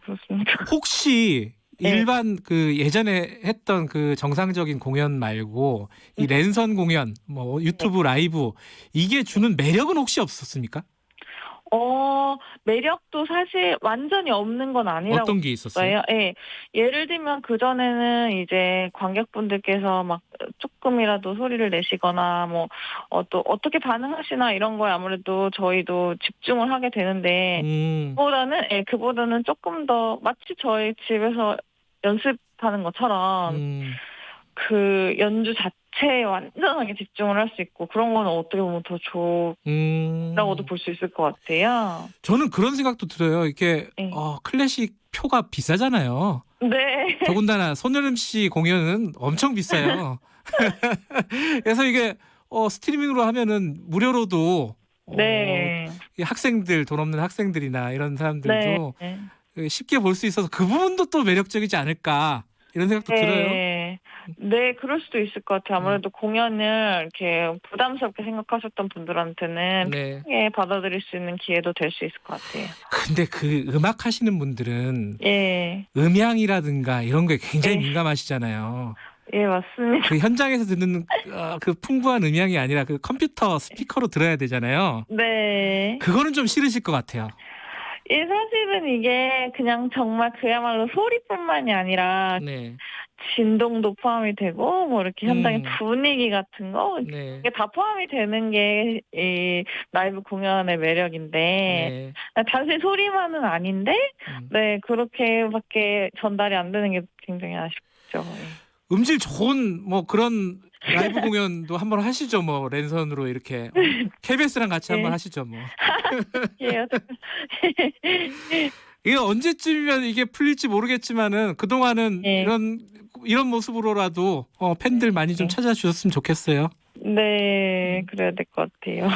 그렇습니다. 혹시 일반 예전에 했던 정상적인 공연 말고 이 랜선 공연, 뭐 유튜브 라이브 이게 주는 매력은 혹시 없었습니까? 매력도 사실 완전히 없는 건 아니라고. 어떤 게 있었어요? 예. 예를 들면 그전에는 이제 관객분들께서 막 조금이라도 소리를 내시거나 뭐 또 어떻게 반응하시나 이런 거에 아무래도 저희도 집중을 하게 되는데 그보다는 조금 더 마치 저희 집에서 연습하는 것처럼 그 연주 자체에 완전하게 집중을 할 수 있고 그런 거는 어떻게 보면 더 좋다고도 볼 수 있을 것 같아요. 저는 그런 생각도 들어요. 이게 클래식 표가 비싸잖아요. 네. 더군다나 손여름 씨 공연은 엄청 비싸요. 그래서 이게 스트리밍으로 하면은 무료로도 학생들 돈 없는 학생들이나 이런 사람들도 쉽게 볼 수 있어서 그 부분도 또 매력적이지 않을까 이런 생각도 들어요. 네, 그럴 수도 있을 것 같아요. 아무래도 공연을 이렇게 부담스럽게 생각하셨던 분들한테는 편하게 받아들일 수 있는 기회도 될 수 있을 것 같아요. 근데 음악 하시는 분들은 음향이라든가 이런 거에 굉장히 민감하시잖아요. 예, 맞습니다. 현장에서 듣는 풍부한 음향이 아니라 컴퓨터 스피커로 들어야 되잖아요. 네. 그거는 좀 싫으실 것 같아요. 예, 사실은 이게 그냥 정말 그야말로 소리뿐만이 아니라 진동도 포함이 되고 뭐 이렇게 현장의 분위기 같은 거 이게 다 포함이 되는 게 이 라이브 공연의 매력인데 단순히 소리만은 아닌데 그렇게밖에 전달이 안 되는 게 굉장히 아쉽죠. 음질 좋은 뭐 그런 라이브 공연도 한번 하시죠. 뭐 랜선으로 이렇게 KBS랑 같이 한번 하시죠. 뭐. 이게 언제쯤이면 이게 풀릴지 모르겠지만은 그동안은 이런 모습으로라도 팬들 많이 좀 찾아주셨으면 좋겠어요. 네, 그래야 될 것 같아요.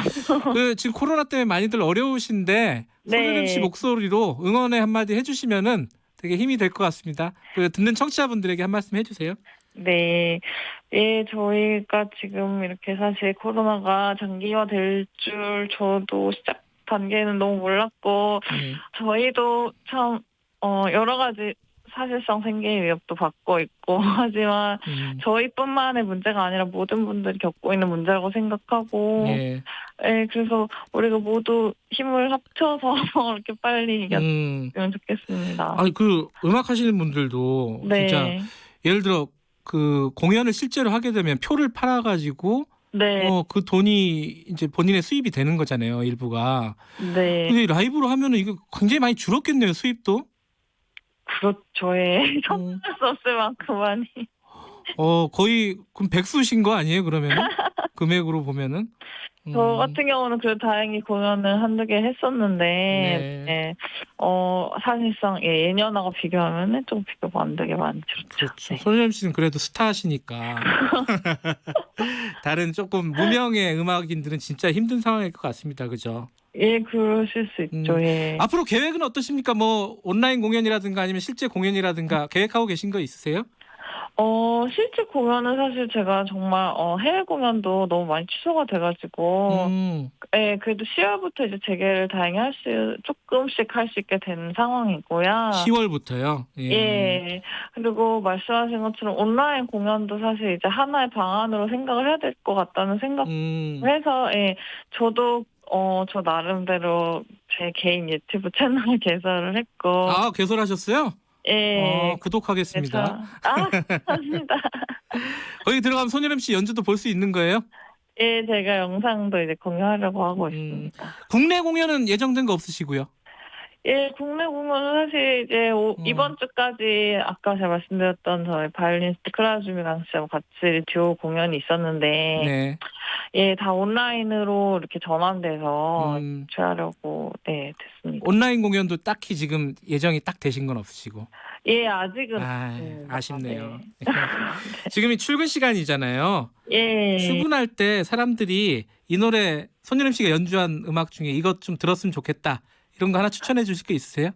지금 코로나 때문에 많이들 어려우신데 손여름 씨 목소리로 응원의 한마디 해주시면은 되게 힘이 될 것 같습니다. 듣는 청취자분들에게 한 말씀 해주세요. 네. 저희가 지금 이렇게 사실 코로나가 장기화될 줄 저도 시작 단계는 너무 몰랐고 저희도 참 여러 가지 사실상 생계 위협도 받고 있고 하지만 저희뿐만의 문제가 아니라 모든 분들이 겪고 있는 문제라고 생각하고 네, 그래서 우리가 모두 힘을 합쳐서 이렇게 빨리 이겼으면 좋겠습니다. 아니 그 음악 하시는 분들도 네. 진짜 예를 들어 그 공연을 실제로 하게 되면 표를 팔아가지고 네. 그 돈이 이제 본인의 수입이 되는 거잖아요, 일부가. 네. 근데 라이브로 하면은 이거 굉장히 많이 줄었겠네요, 수입도. 그렇죠. 상상할 수 없을 만큼 많이. 거의 그럼 백수신 거 아니에요, 그러면은? 금액으로 보면은? 저 같은 경우는 그래도 다행히 공연을 한두 개 했었는데, 네. 사실상 예년하고 비교하면은 좀 비교가 안 되게 많이 줄었죠. 그렇죠. 손예림 씨는 그래도 스타시니까. 다른 조금 무명의 음악인들은 진짜 힘든 상황일 것 같습니다. 그죠? 예, 그러실 수 있죠. 예. 앞으로 계획은 어떠십니까? 뭐 온라인 공연이라든가 아니면 실제 공연이라든가 계획하고 계신 거 있으세요? 실제 공연은 사실 제가 정말 해외 공연도 너무 많이 취소가 돼가지고 예, 그래도 10월부터 이제 재개를 다행히 조금씩 할 수 있게 된 상황이고요. 10월부터요? 예. 그리고 말씀하신 것처럼 온라인 공연도 사실 이제 하나의 방안으로 생각을 해야 될 것 같다는 생각을 해서 저도 저 나름대로 제 개인 유튜브 채널을 개설을 했고. 아, 개설하셨어요? 예. 구독하겠습니다. 감사합니다. 거기 들어가면 손예림 씨 연주도 볼 수 있는 거예요? 예, 제가 영상도 이제 공유하려고 하고 있습니다. 국내 공연은 예정된 거 없으시고요? 예, 국내 공연은 사실 이제 이번 주까지 아까 제가 말씀드렸던 저희 바이올리니스트 클라우주미 강 씨하고 같이 듀오 공연이 있었는데, 네. 예, 다 온라인으로 이렇게 전환돼서 취하려고 됐습니다. 온라인 공연도 딱히 지금 예정이 딱 되신 건 없으시고? 예, 아직은. 아쉽네요. 네. 지금이 출근 시간이잖아요. 예. 출근할 때 사람들이 이 노래 손예림 씨가 연주한 음악 중에 이것 좀 들었으면 좋겠다. 이런 거 하나 추천해 주실 거 있으세요?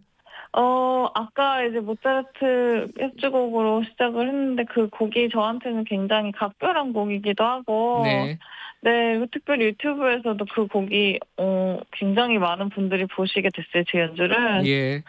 아까 이제 모차르트 협주곡으로 시작을 했는데 그 곡이 저한테는 굉장히 각별한 곡이기도 하고 네, 특별히 유튜브에서도 그 곡이 굉장히 많은 분들이 보시게 됐어요. 제 연주를. 예.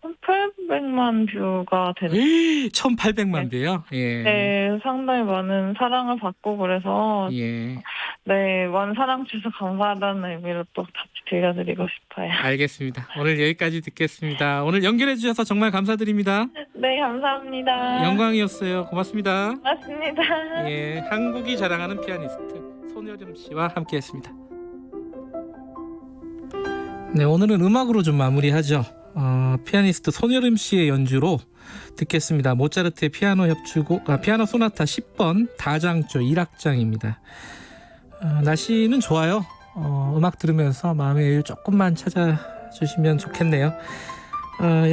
1,800만 뷰가 되는. 1,800만 뷰요? 예. 네, 상당히 많은 사랑을 받고 그래서 네, 많은 사랑 주셔서 감사하다는 의미로 또 같이 들려드리고 싶어요. 알겠습니다. 오늘 여기까지 듣겠습니다. 오늘 연결해 주셔서 정말 감사드립니다. 네, 감사합니다. 영광이었어요. 고맙습니다. 고맙습니다. 예, 한국이 자랑하는 피아니스트 손예림 씨와 함께했습니다. 네, 오늘은 음악으로 좀 마무리하죠. 피아니스트 손예림 씨의 연주로 듣겠습니다. 모차르트의 피아노 협주곡, 피아노 소나타 10번 다장조 1악장입니다. 날씨는 좋아요. 음악 들으면서 마음의 여유 조금만 찾아주시면 좋겠네요.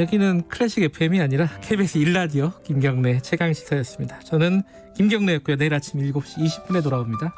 여기는 클래식 FM이 아니라 KBS 1라디오 김경래 최강시사였습니다. 저는 김경래였고요. 내일 아침 7시 20분에 돌아옵니다.